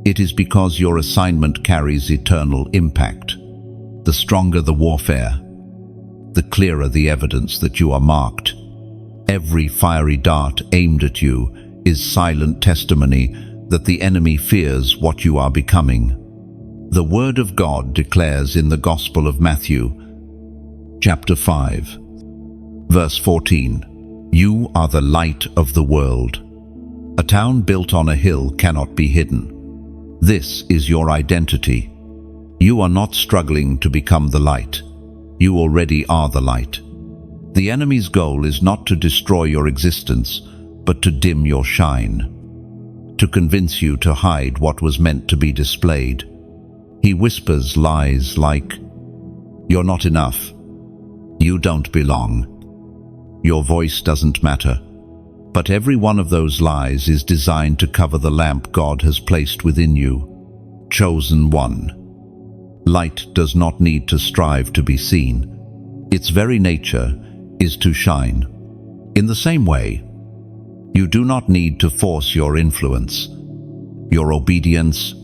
it is because your assignment carries eternal impact. The stronger the warfare, the clearer the evidence that you are marked. Every fiery dart aimed at you is silent testimony that the enemy fears what you are becoming. The Word of God declares in the Gospel of Matthew, chapter 5, verse 14, "You are the light of the world. A town built on a hill cannot be hidden." This is your identity. You are not struggling to become the light. You already are the light. The enemy's goal is not to destroy your existence, but to dim your shine, to convince you to hide what was meant to be displayed. He whispers lies like, "You're not enough. You don't belong. Your voice doesn't matter." But every one of those lies is designed to cover the lamp God has placed within you. Chosen one. Light does not need to strive to be seen. Its very nature is to shine. In the same way, you do not need to force your influence. Your obedience,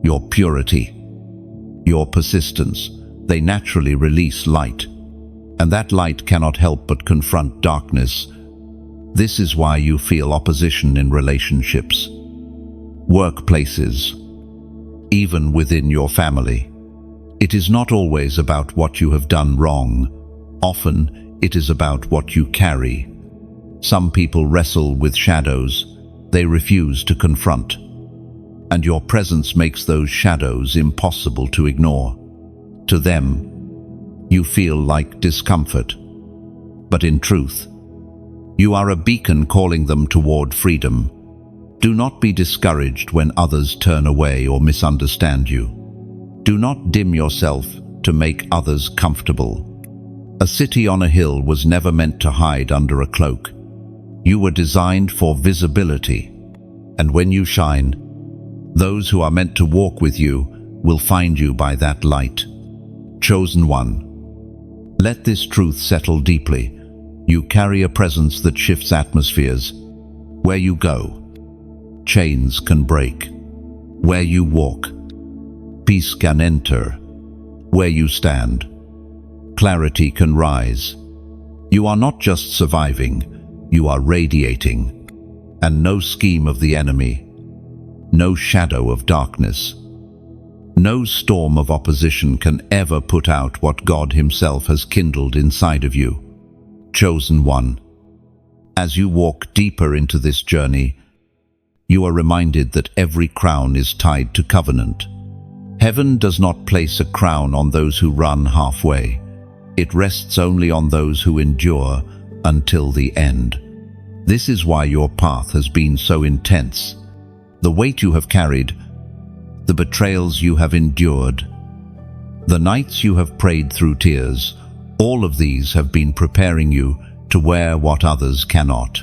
your purity, your persistence, they naturally release light. And that light cannot help but confront darkness. This is why you feel opposition in relationships, workplaces, even within your family. It is not always about what you have done wrong. Often, it is about what you carry. Some people wrestle with shadows they refuse to confront, and your presence makes those shadows impossible to ignore. To them, you feel like discomfort, but in truth, you are a beacon calling them toward freedom. Do not be discouraged when others turn away or misunderstand you. Do not dim yourself to make others comfortable. A city on a hill was never meant to hide under a cloak. You were designed for visibility, and when you shine, those who are meant to walk with you will find you by that light. Chosen one, let this truth settle deeply. You carry a presence that shifts atmospheres. Where you go, chains can break. Where you walk, peace can enter. Where you stand, clarity can rise. You are not just surviving, you are radiating. And no scheme of the enemy, no shadow of darkness, no storm of opposition can ever put out what God Himself has kindled inside of you. Chosen one, as you walk deeper into this journey, you are reminded that every crown is tied to covenant. Heaven does not place a crown on those who run halfway. It rests only on those who endure until the end. This is why your path has been so intense. The weight you have carried, the betrayals you have endured, the nights you have prayed through tears, all of these have been preparing you to wear what others cannot.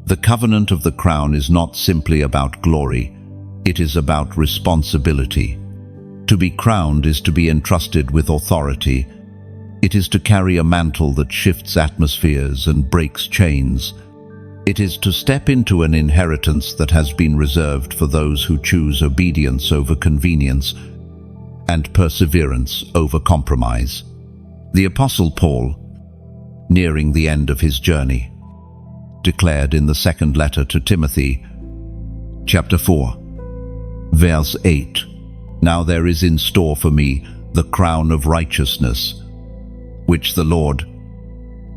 The covenant of the crown is not simply about glory, it is about responsibility. To be crowned is to be entrusted with authority. It is to carry a mantle that shifts atmospheres and breaks chains. It is to step into an inheritance that has been reserved for those who choose obedience over convenience and perseverance over compromise. The Apostle Paul, nearing the end of his journey, declared in the second letter to Timothy, chapter 4, verse 8, "Now there is in store for me the crown of righteousness, which the Lord,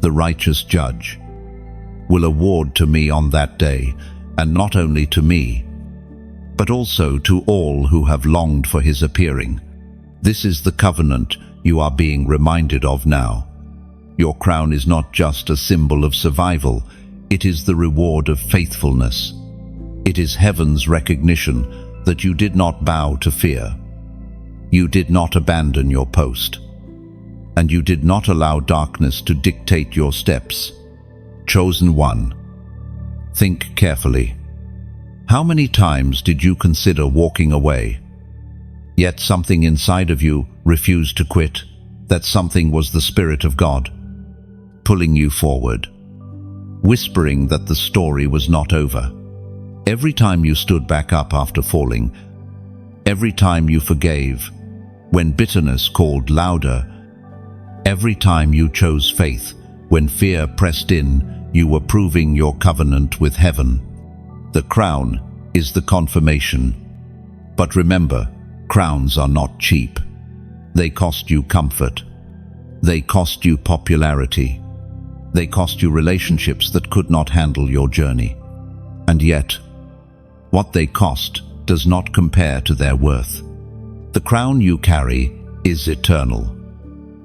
the righteous judge, will award to me on that day, and not only to me, but also to all who have longed for his appearing." This is the covenant you are being reminded of now. Your crown is not just a symbol of survival, it is the reward of faithfulness. It is heaven's recognition that you did not bow to fear. You did not abandon your post, and you did not allow darkness to dictate your steps. Chosen one, think carefully. How many times did you consider walking away? Yet something inside of you refused to quit. That something was the Spirit of God, pulling you forward, whispering that the story was not over. Every time you stood back up after falling, every time you forgave when bitterness called louder, every time you chose faith when fear pressed in, you were proving your covenant with heaven. The crown is the confirmation. But remember, crowns are not cheap. They cost you comfort. They cost you popularity. They cost you relationships that could not handle your journey. And yet, what they cost does not compare to their worth. The crown you carry is eternal.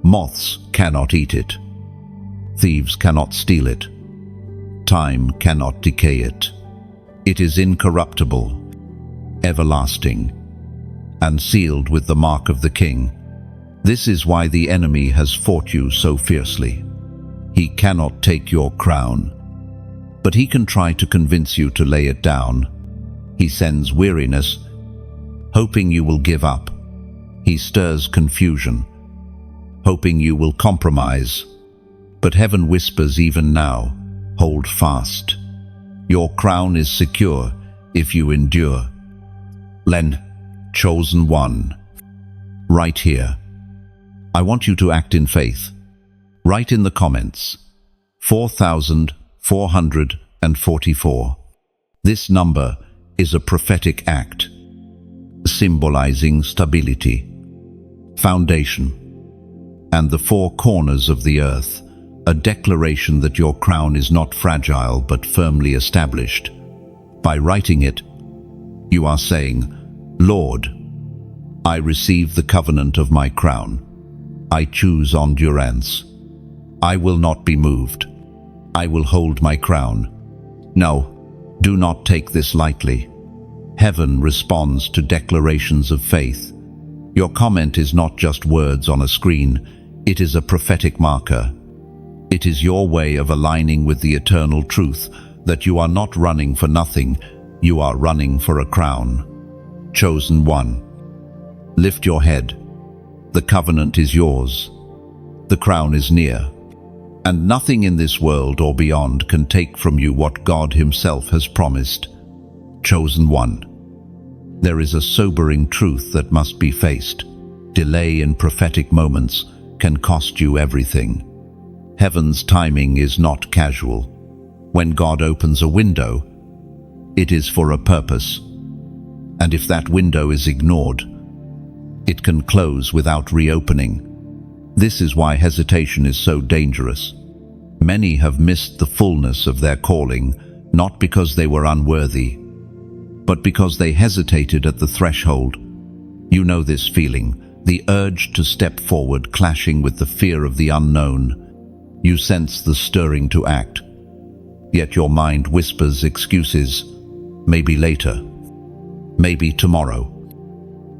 Moths cannot eat it. Thieves cannot steal it. Time cannot decay it. It is incorruptible, everlasting, and sealed with the mark of the King. This is why the enemy has fought you so fiercely. He cannot take your crown, but he can try to convince you to lay it down. He sends weariness, hoping you will give up. He stirs confusion, hoping you will compromise. But heaven whispers even now, hold fast. Your crown is secure if you endure. Len, chosen one, right here. I want you to act in faith. Write in the comments, 4,444. This number is a prophetic act, symbolizing stability, foundation, and the four corners of the earth, a declaration that your crown is not fragile but firmly established. By writing it, you are saying, "Lord, I receive the covenant of my crown. I choose endurance. I will not be moved. I will hold my crown." No, do not take this lightly. Heaven responds to declarations of faith. Your comment is not just words on a screen, it is a prophetic marker. It is your way of aligning with the eternal truth that you are not running for nothing, you are running for a crown. Chosen one, Lift your head. The covenant is yours. The crown is near. And nothing in this world or beyond can take from you what God Himself has promised. Chosen one. There is a sobering truth that must be faced. Delay in prophetic moments can cost you everything. Heaven's timing is not casual. When God opens a window, it is for a purpose. And if that window is ignored, it can close without reopening. This is why hesitation is so dangerous. Many have missed the fullness of their calling, not because they were unworthy, but because they hesitated at the threshold. You know this feeling, the urge to step forward clashing with the fear of the unknown. You sense the stirring to act, yet your mind whispers excuses. Maybe later. Maybe tomorrow.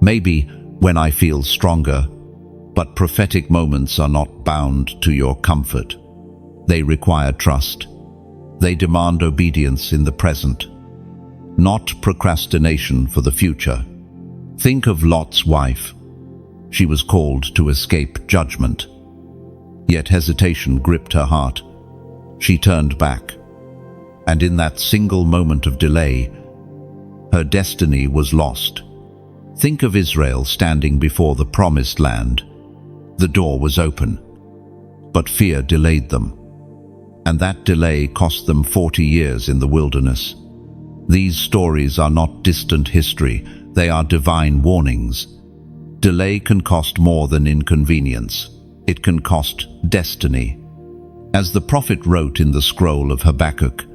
Maybe when I feel stronger. But prophetic moments are not bound to your comfort. They require trust. They demand obedience in the present, not procrastination for the future. Think of Lot's wife. She was called to escape judgment. Yet hesitation gripped her heart. She turned back. And in that single moment of delay, her destiny was lost. Think of Israel standing before the promised land. The door was open, but fear delayed them. And that delay cost them 40 years in the wilderness. These stories are not distant history, they are divine warnings. Delay can cost more than inconvenience. It can cost destiny. As the prophet wrote in the scroll of Habakkuk,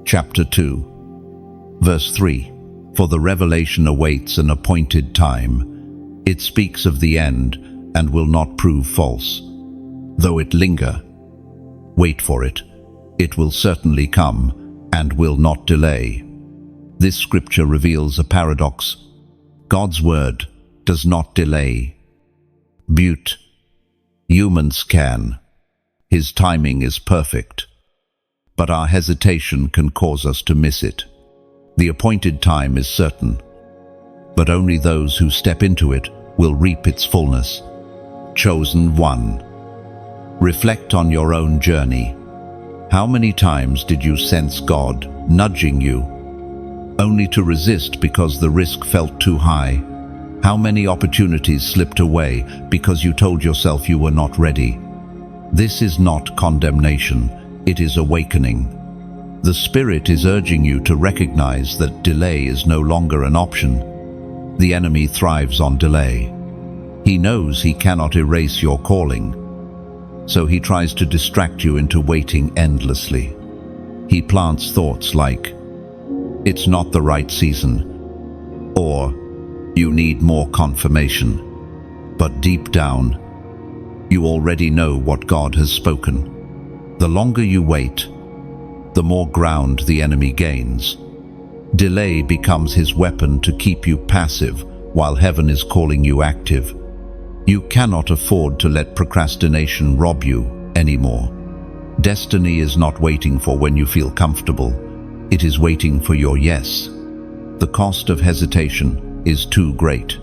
chapter 2, verse 3, "For the revelation awaits an appointed time. It speaks of the end and will not prove false. Though it linger, wait for it. It will certainly come and will not delay." This scripture reveals a paradox. God's word does not delay. Humans can. His timing is perfect. But our hesitation can cause us to miss it. The appointed time is certain, but only those who step into it will reap its fullness. Chosen one. Reflect on your own journey. How many times did you sense God nudging you, only to resist because the risk felt too high? How many opportunities slipped away because you told yourself you were not ready? This is not condemnation, it is awakening. The Spirit is urging you to recognize that delay is no longer an option. The enemy thrives on delay. He knows he cannot erase your calling, so he tries to distract you into waiting endlessly. He plants thoughts like, "It's not the right season," or "You need more confirmation." But deep down, you already know what God has spoken. The longer you wait, the more ground the enemy gains. Delay becomes his weapon to keep you passive while heaven is calling you active. You cannot afford to let procrastination rob you anymore. Destiny is not waiting for when you feel comfortable. It is waiting for your yes. The cost of hesitation is too great.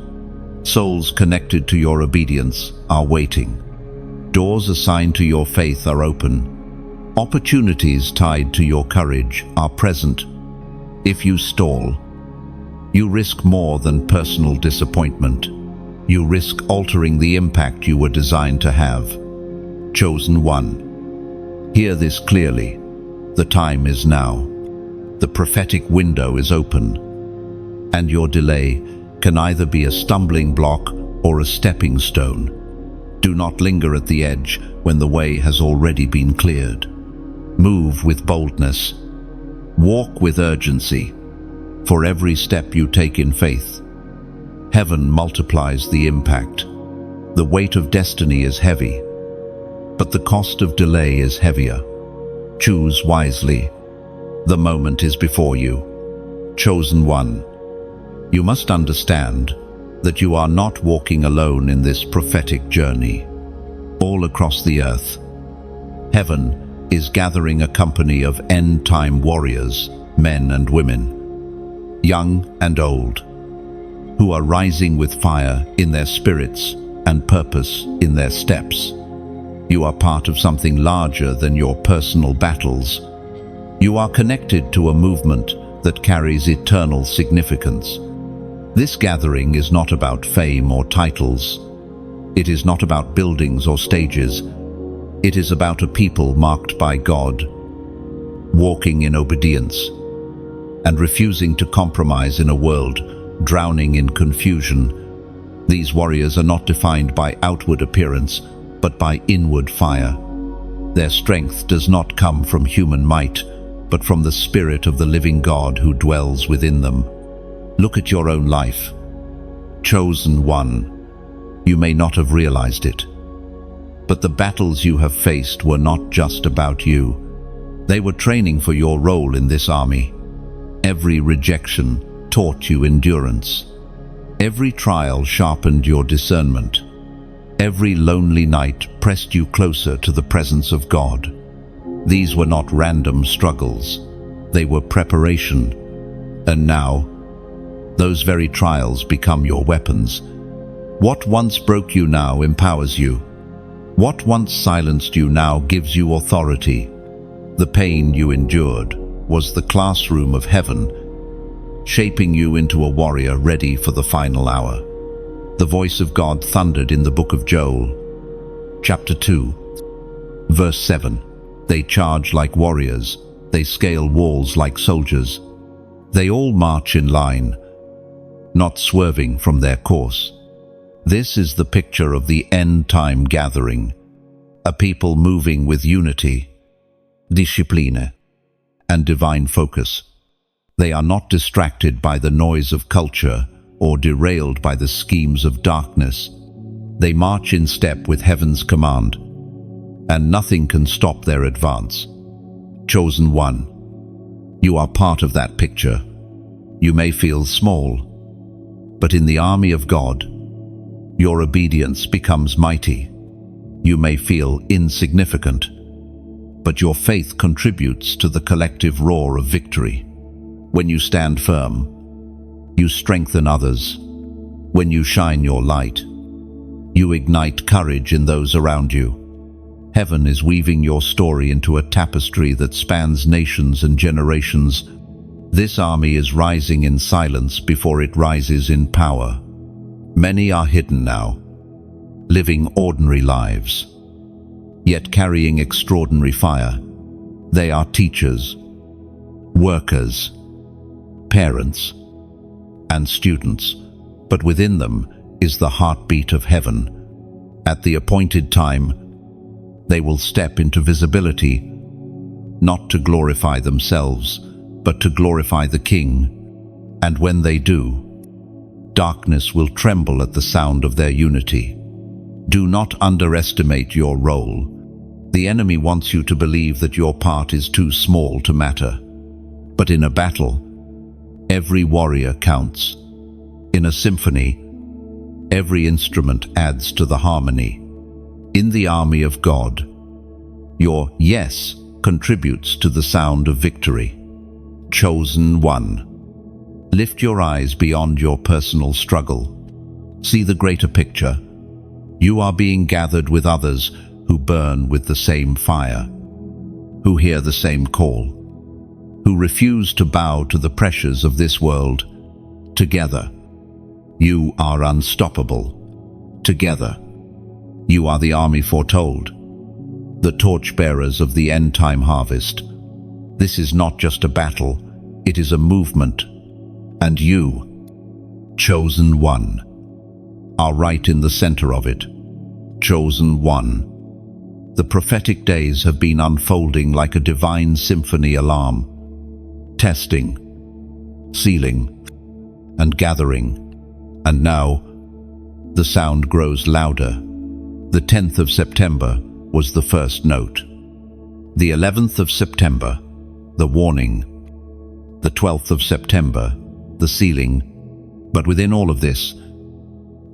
Souls connected to your obedience are waiting. Doors assigned to your faith are open. Opportunities tied to your courage are present. If you stall, you risk more than personal disappointment. You risk altering the impact you were designed to have. Chosen one. Hear this clearly. The time is now. The prophetic window is open. And your delay can either be a stumbling block or a stepping stone. Do not linger at the edge when the way has already been cleared. Move with boldness. Walk with urgency. For every step you take in faith, heaven multiplies the impact. The weight of destiny is heavy, but the cost of delay is heavier. Choose wisely. The moment is before you. Chosen one. You must understand that you are not walking alone in this prophetic journey. All across the earth, heaven is gathering a company of end-time warriors, men and women, young and old, who are rising with fire in their spirits and purpose in their steps. You are part of something larger than your personal battles. You are connected to a movement that carries eternal significance. This gathering is not about fame or titles. It is not about buildings or stages. It is about a people marked by God, walking in obedience, and refusing to compromise in a world drowning in confusion. These warriors are not defined by outward appearance, but by inward fire. Their strength does not come from human might, but from the Spirit of the living God who dwells within them. Look at your own life. Chosen one. You may not have realized it, but the battles you have faced were not just about you. They were training for your role in this army. Every rejection taught you endurance. Every trial sharpened your discernment. Every lonely night pressed you closer to the presence of God. These were not random struggles. They were preparation. And now, those very trials become your weapons. What once broke you now empowers you. What once silenced you now gives you authority. The pain you endured was the classroom of heaven, shaping you into a warrior ready for the final hour. The voice of God thundered in the book of Joel, chapter 2, verse 7. They charge like warriors, they scale walls like soldiers. They all march in line, not swerving from their course. This is the picture of the end-time gathering, a people moving with unity, discipline, and divine focus. They are not distracted by the noise of culture or derailed by the schemes of darkness. They march in step with heaven's command, and nothing can stop their advance. Chosen one. You are part of that picture. You may feel small, but in the army of God, your obedience becomes mighty. You may feel insignificant, but your faith contributes to the collective roar of victory. When you stand firm, you strengthen others. When you shine your light, you ignite courage in those around you. Heaven is weaving your story into a tapestry that spans nations and generations. This army is rising in silence before it rises in power. Many are hidden now, living ordinary lives, yet carrying extraordinary fire. They are teachers, workers, parents, and students, but within them is the heartbeat of heaven. At the appointed time, they will step into visibility, not to glorify themselves, but to glorify the King. And when they do, darkness will tremble at the sound of their unity. Do not underestimate your role. The enemy wants you to believe that your part is too small to matter. But in a battle, every warrior counts. In a symphony, every instrument adds to the harmony. In the army of God, your yes contributes to the sound of victory. Chosen one. Lift your eyes beyond your personal struggle. See the greater picture. You are being gathered with others who burn with the same fire, who hear the same call, who refuse to bow to the pressures of this world. Together, you are unstoppable. Together, you are the army foretold, the torchbearers of the end-time harvest. This is not just a battle, it is a movement. And you, chosen one, are right in the center of it. Chosen one. The prophetic days have been unfolding like a divine symphony alarm, testing, sealing, and gathering. And now, the sound grows louder. The 10th of September was the first note. The 11th of September, the warning. The 12th of September, the sealing. But within all of this,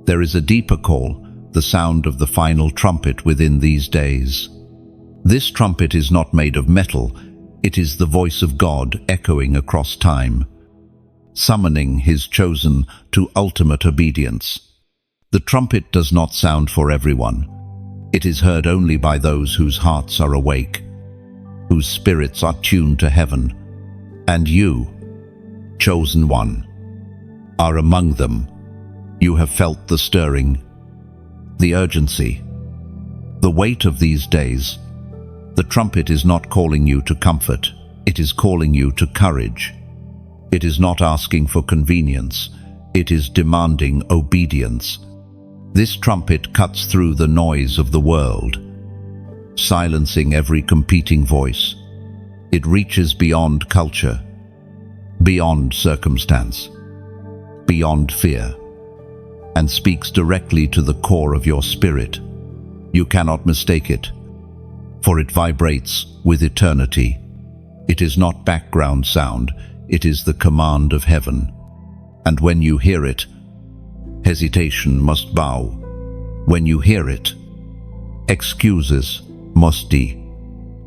there is a deeper call, the sound of the final trumpet within these days. This trumpet is not made of metal, it is the voice of God echoing across time. summoning his chosen to ultimate obedience. The trumpet does not sound for everyone. It is heard only by those whose hearts are awake, whose spirits are tuned to heaven. And you, chosen one, are among them. You have felt the stirring, the urgency, the weight of these days. The trumpet is not calling you to comfort. It is calling you to courage. It is not asking for convenience. It is demanding obedience. This trumpet cuts through the noise of the world, silencing every competing voice. It reaches beyond culture, beyond circumstance, beyond fear, and speaks directly to the core of your spirit. You cannot mistake it, for it vibrates with eternity. It is not background sound, it is the command of heaven. And when you hear it, hesitation must bow. When you hear it, excuses must die.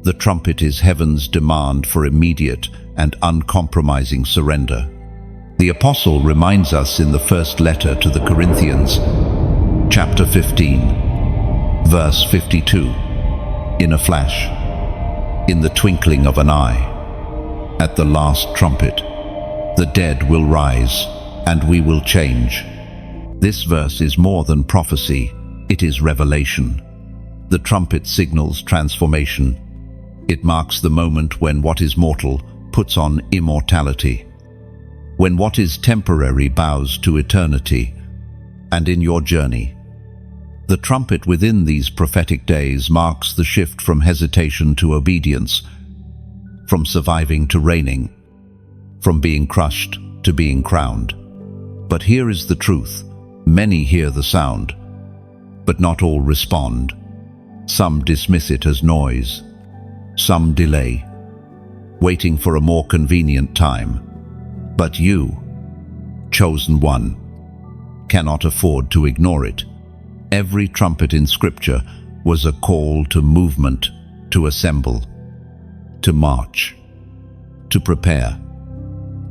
The trumpet is heaven's demand for immediate and uncompromising surrender. The apostle reminds us in the first letter to the Corinthians, chapter 15, verse 52, in a flash, in the twinkling of an eye, at the last trumpet, the dead will rise and we will change. This verse is more than prophecy, it is revelation. The trumpet signals transformation. It marks the moment when what is mortal puts on immortality, when what is temporary bows to eternity. And in your journey, the trumpet within these prophetic days marks the shift from hesitation to obedience, from surviving to reigning, from being crushed to being crowned. But here is the truth. Many hear the sound, but not all respond. Some dismiss it as noise. Some delay, waiting for a more convenient time. But you, chosen one, cannot afford to ignore it. Every trumpet in Scripture was a call to movement, to assemble, to march, to prepare,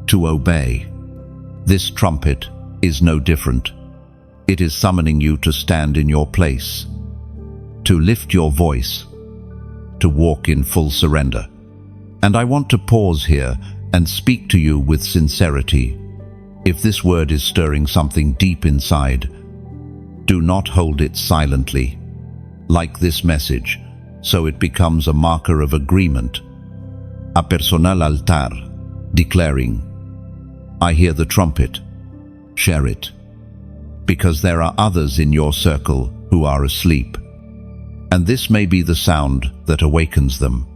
to obey. This trumpet is no different. It is summoning you to stand in your place, to lift your voice, to walk in full surrender. And I want to pause here and speak to you with sincerity. If this word is stirring something deep inside, do not hold it silently. Like this message, so it becomes a marker of agreement, a personal altar, declaring, I hear the trumpet, share it. Because there are others in your circle who are asleep, and this may be the sound that awakens them.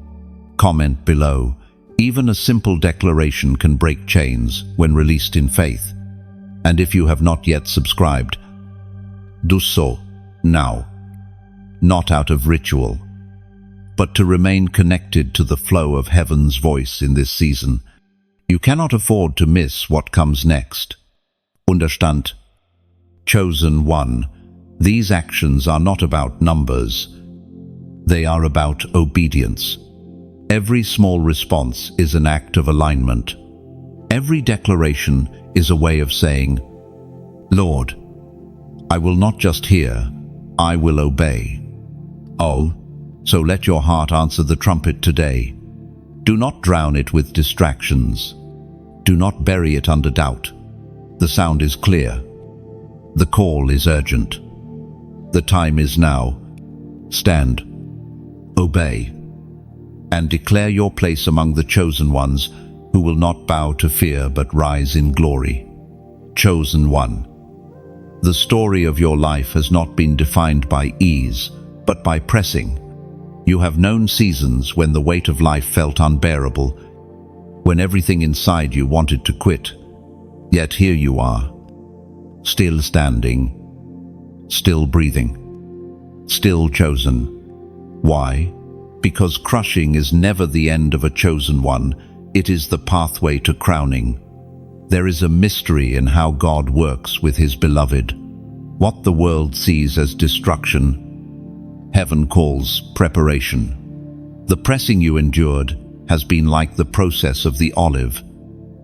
Comment below. Even a simple declaration can break chains when released in faith. And if you have not yet subscribed, do so now, not out of ritual, but to remain connected to the flow of heaven's voice in this season. You cannot afford to miss what comes next. Understand? Chosen one, these actions are not about numbers. They are about obedience. Every small response is an act of alignment. Every declaration is a way of saying, Lord, I will not just hear, I will obey. Oh, so let your heart answer the trumpet today. Do not drown it with distractions. Do not bury it under doubt. The sound is clear. The call is urgent. The time is now. Stand, obey, and declare your place among the chosen ones who will not bow to fear but rise in glory. Chosen one. The story of your life has not been defined by ease, but by pressing. You have known seasons when the weight of life felt unbearable, when everything inside you wanted to quit. Yet here you are, still standing, still breathing, still chosen. Why? Because crushing is never the end of a chosen one, it is the pathway to crowning. There is a mystery in how God works with His beloved. What the world sees as destruction, heaven calls preparation. The pressing you endured has been like the process of the olive.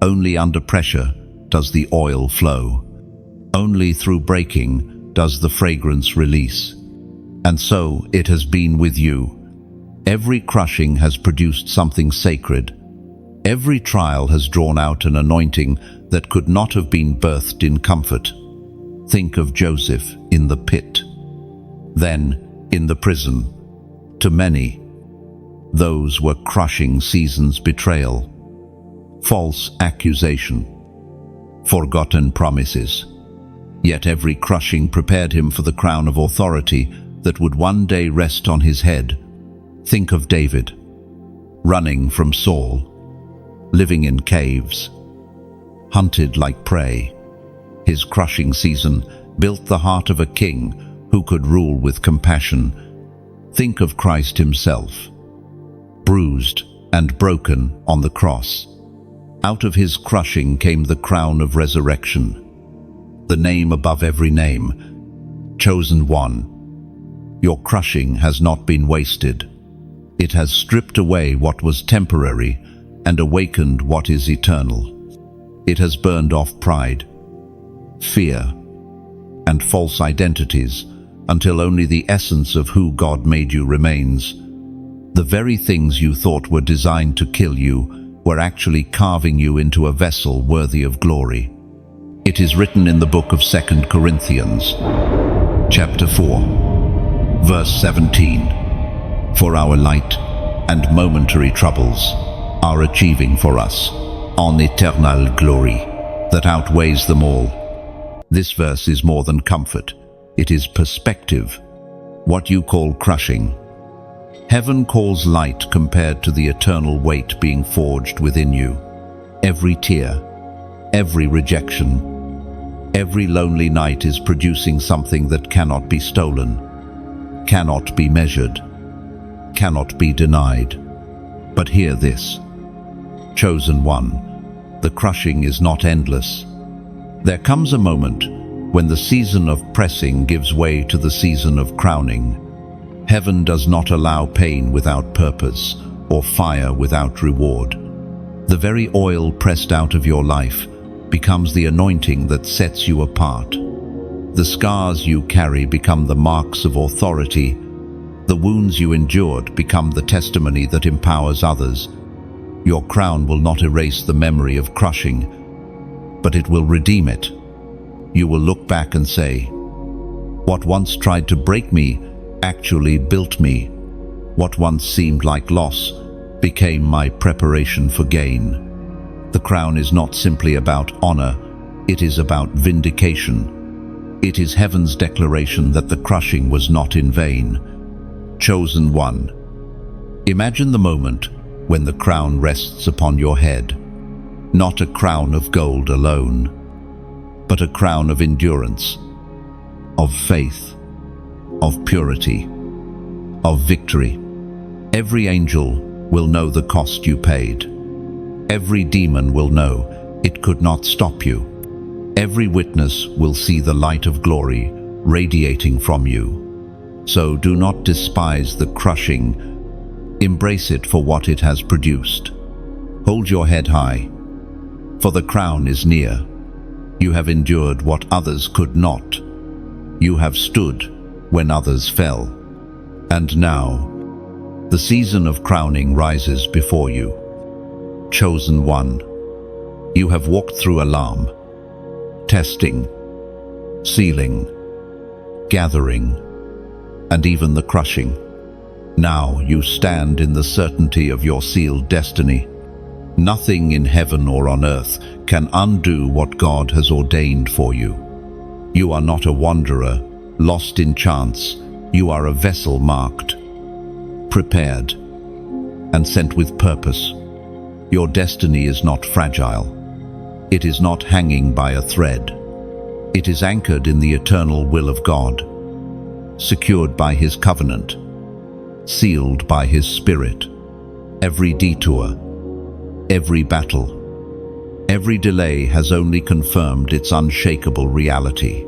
Only under pressure does the oil flow. Only through breaking does the fragrance release. And so it has been with you. Every crushing has produced something sacred. Every trial has drawn out an anointing that could not have been birthed in comfort. Think of Joseph in the pit, then in the prison. To many, those were crushing seasons: betrayal, false accusation, forgotten promises. Yet every crushing prepared him for the crown of authority that would one day rest on his head. Think of David, running from Saul, living in caves, hunted like prey. His crushing season built the heart of a king who could rule with compassion. Think of Christ himself, bruised and broken on the cross. Out of his crushing came the crown of resurrection, the name above every name. Chosen one, your crushing has not been wasted. It has stripped away what was temporary and awakened what is eternal. It has burned off pride, fear, and false identities until only the essence of who God made you remains. The very things you thought were designed to kill you were actually carving you into a vessel worthy of glory. It is written in the book of 2 Corinthians, chapter 4, verse 17, "For our light and momentary troubles are achieving for us an eternal glory that outweighs them all." This verse is more than comfort. It is perspective. What you call crushing, heaven calls light compared to the eternal weight being forged within you. Every tear, every rejection, every lonely night is producing something that cannot be stolen, cannot be measured, cannot be denied. But hear this, chosen one, the crushing is not endless. There comes a moment when the season of pressing gives way to the season of crowning. Heaven does not allow pain without purpose or fire without reward. The very oil pressed out of your life becomes the anointing that sets you apart. The scars you carry become the marks of authority. The wounds you endured become the testimony that empowers others. Your crown will not erase the memory of crushing, but it will redeem it. You will look back and say, "What once tried to break me actually built me. What once seemed like loss became my preparation for gain." The crown is not simply about honor, it is about vindication. It is heaven's declaration that the crushing was not in vain. Chosen one, imagine the moment when the crown rests upon your head. Not a crown of gold alone, but a crown of endurance, of faith, of purity, of victory. Every angel will know the cost you paid. Every demon will know it could not stop you. Every witness will see the light of glory radiating from you. So do not despise the crushing. Embrace it for what it has produced. Hold your head high, for the crown is near. You have endured what others could not. You have stood when others fell. And now, the season of crowning rises before you. Chosen one, you have walked through alarm, testing, sealing, gathering, and even the crushing. Now you stand in the certainty of your sealed destiny. Nothing in heaven or on earth can undo what God has ordained for you. You are not a wanderer, lost in chance. You are a vessel marked, prepared, and sent with purpose. Your destiny is not fragile. It is not hanging by a thread. It is anchored in the eternal will of God, secured by His covenant, sealed by His Spirit. Every detour, every battle, every delay has only confirmed its unshakable reality.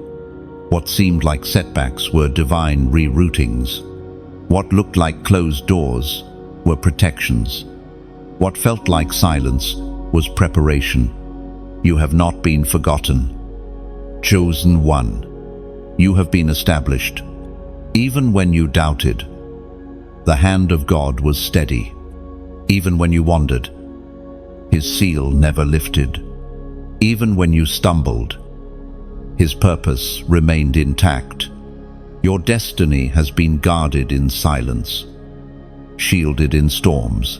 What seemed like setbacks were divine reroutings. What looked like closed doors were protections. What felt like silence was preparation. You have not been forgotten. Chosen one. You have been established. Even when you doubted, the hand of God was steady. Even when you wandered, His seal never lifted. Even when you stumbled, His purpose remained intact. Your destiny has been guarded in silence, shielded in storms,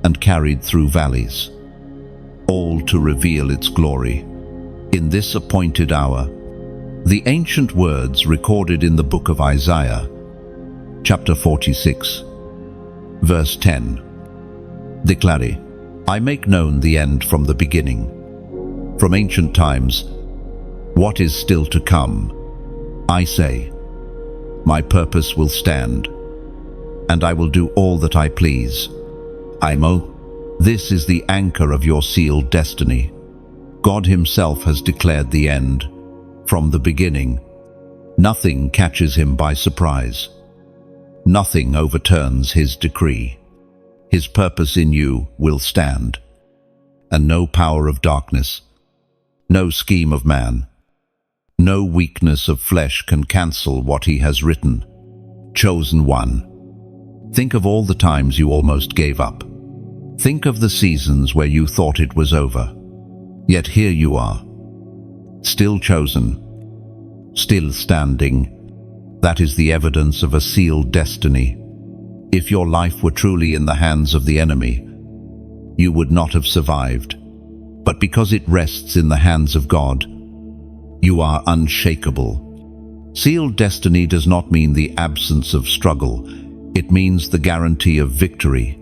and carried through valleys, all to reveal its glory. In this appointed hour, the ancient words recorded in the book of Isaiah, chapter 46, verse 10, declare, I make known the end from the beginning, from ancient times, what is still to come. I say, my purpose will stand, and I will do all that I please. This is the anchor of your sealed destiny. God Himself has declared the end from the beginning. Nothing catches Him by surprise. Nothing overturns His decree. His purpose in you will stand, and no power of darkness, no scheme of man, no weakness of flesh can cancel what He has written. Chosen one. Think of all the times you almost gave up. Think of the seasons where you thought it was over. Yet here you are, still chosen, still standing. That is the evidence of a sealed destiny. If your life were truly in the hands of the enemy, you would not have survived. But because it rests in the hands of God, you are unshakable. Sealed destiny does not mean the absence of struggle. It means the guarantee of victory.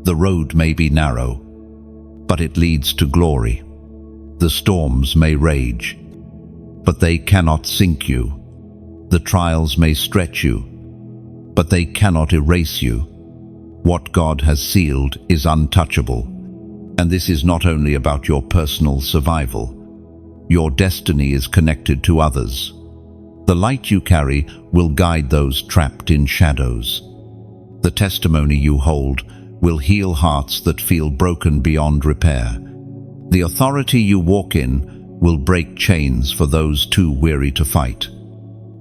The road may be narrow, but it leads to glory. The storms may rage, but they cannot sink you. The trials may stretch you, but they cannot erase you. What God has sealed is untouchable. And this is not only about your personal survival. Your destiny is connected to others. The light you carry will guide those trapped in shadows. The testimony you hold will heal hearts that feel broken beyond repair. The authority you walk in will break chains for those too weary to fight.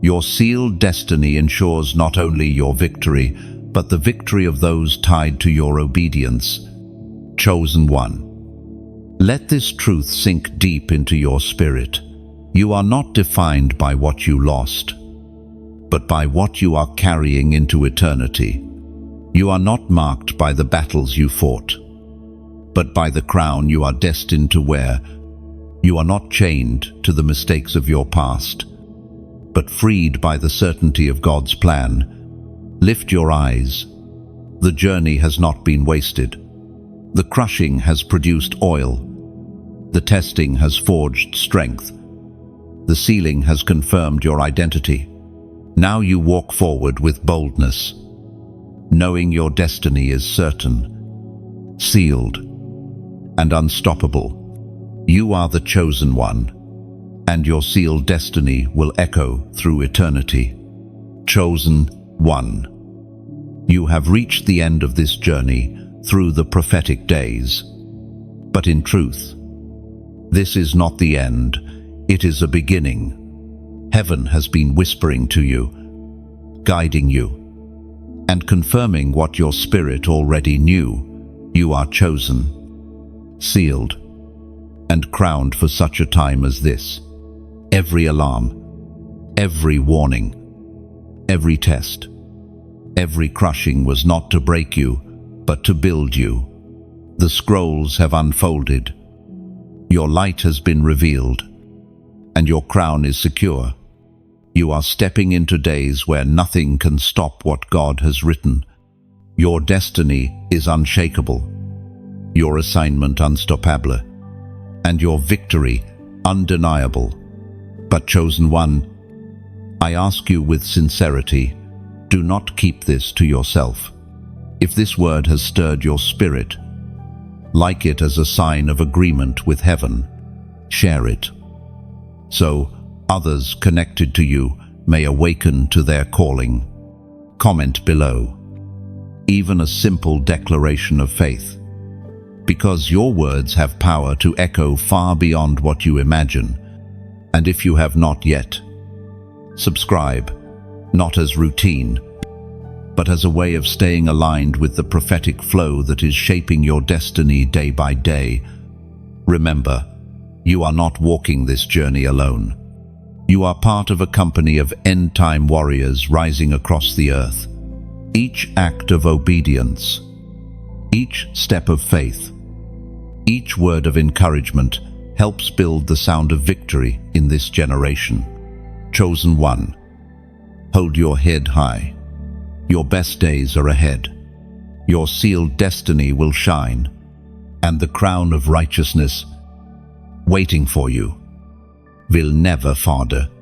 Your sealed destiny ensures not only your victory, but the victory of those tied to your obedience. Chosen one. Let this truth sink deep into your spirit. You are not defined by what you lost, but by what you are carrying into eternity. You are not marked by the battles you fought, but by the crown you are destined to wear. You are not chained to the mistakes of your past, but freed by the certainty of God's plan. Lift your eyes. The journey has not been wasted. The crushing has produced oil. The testing has forged strength. The sealing has confirmed your identity. Now you walk forward with boldness, knowing your destiny is certain, sealed, and unstoppable. You are the chosen one, and your sealed destiny will echo through eternity. Chosen one. You have reached the end of this journey through the prophetic days. But in truth, this is not the end, it is a beginning. Heaven has been whispering to you, guiding you, and confirming what your spirit already knew. You are chosen, sealed, and crowned for such a time as this. Every alarm, every warning, every test, every crushing was not to break you, but to build you. The scrolls have unfolded. Your light has been revealed, and your crown is secure. You are stepping into days where nothing can stop what God has written. Your destiny is unshakable, your assignment unstoppable, and your victory undeniable. But chosen one, I ask you with sincerity, do not keep this to yourself. If this word has stirred your spirit, like it as a sign of agreement with heaven, share it, so others connected to you may awaken to their calling. Comment below. Even a simple declaration of faith, because your words have power to echo far beyond what you imagine. And if you have not yet, subscribe, not as routine, but as a way of staying aligned with the prophetic flow that is shaping your destiny day by day. Remember, you are not walking this journey alone. You are part of a company of end-time warriors rising across the earth. Each act of obedience, each step of faith, each word of encouragement helps build the sound of victory in this generation. Chosen one, hold your head high. Your best days are ahead. Your sealed destiny will shine, and the crown of righteousness waiting for you will never fade.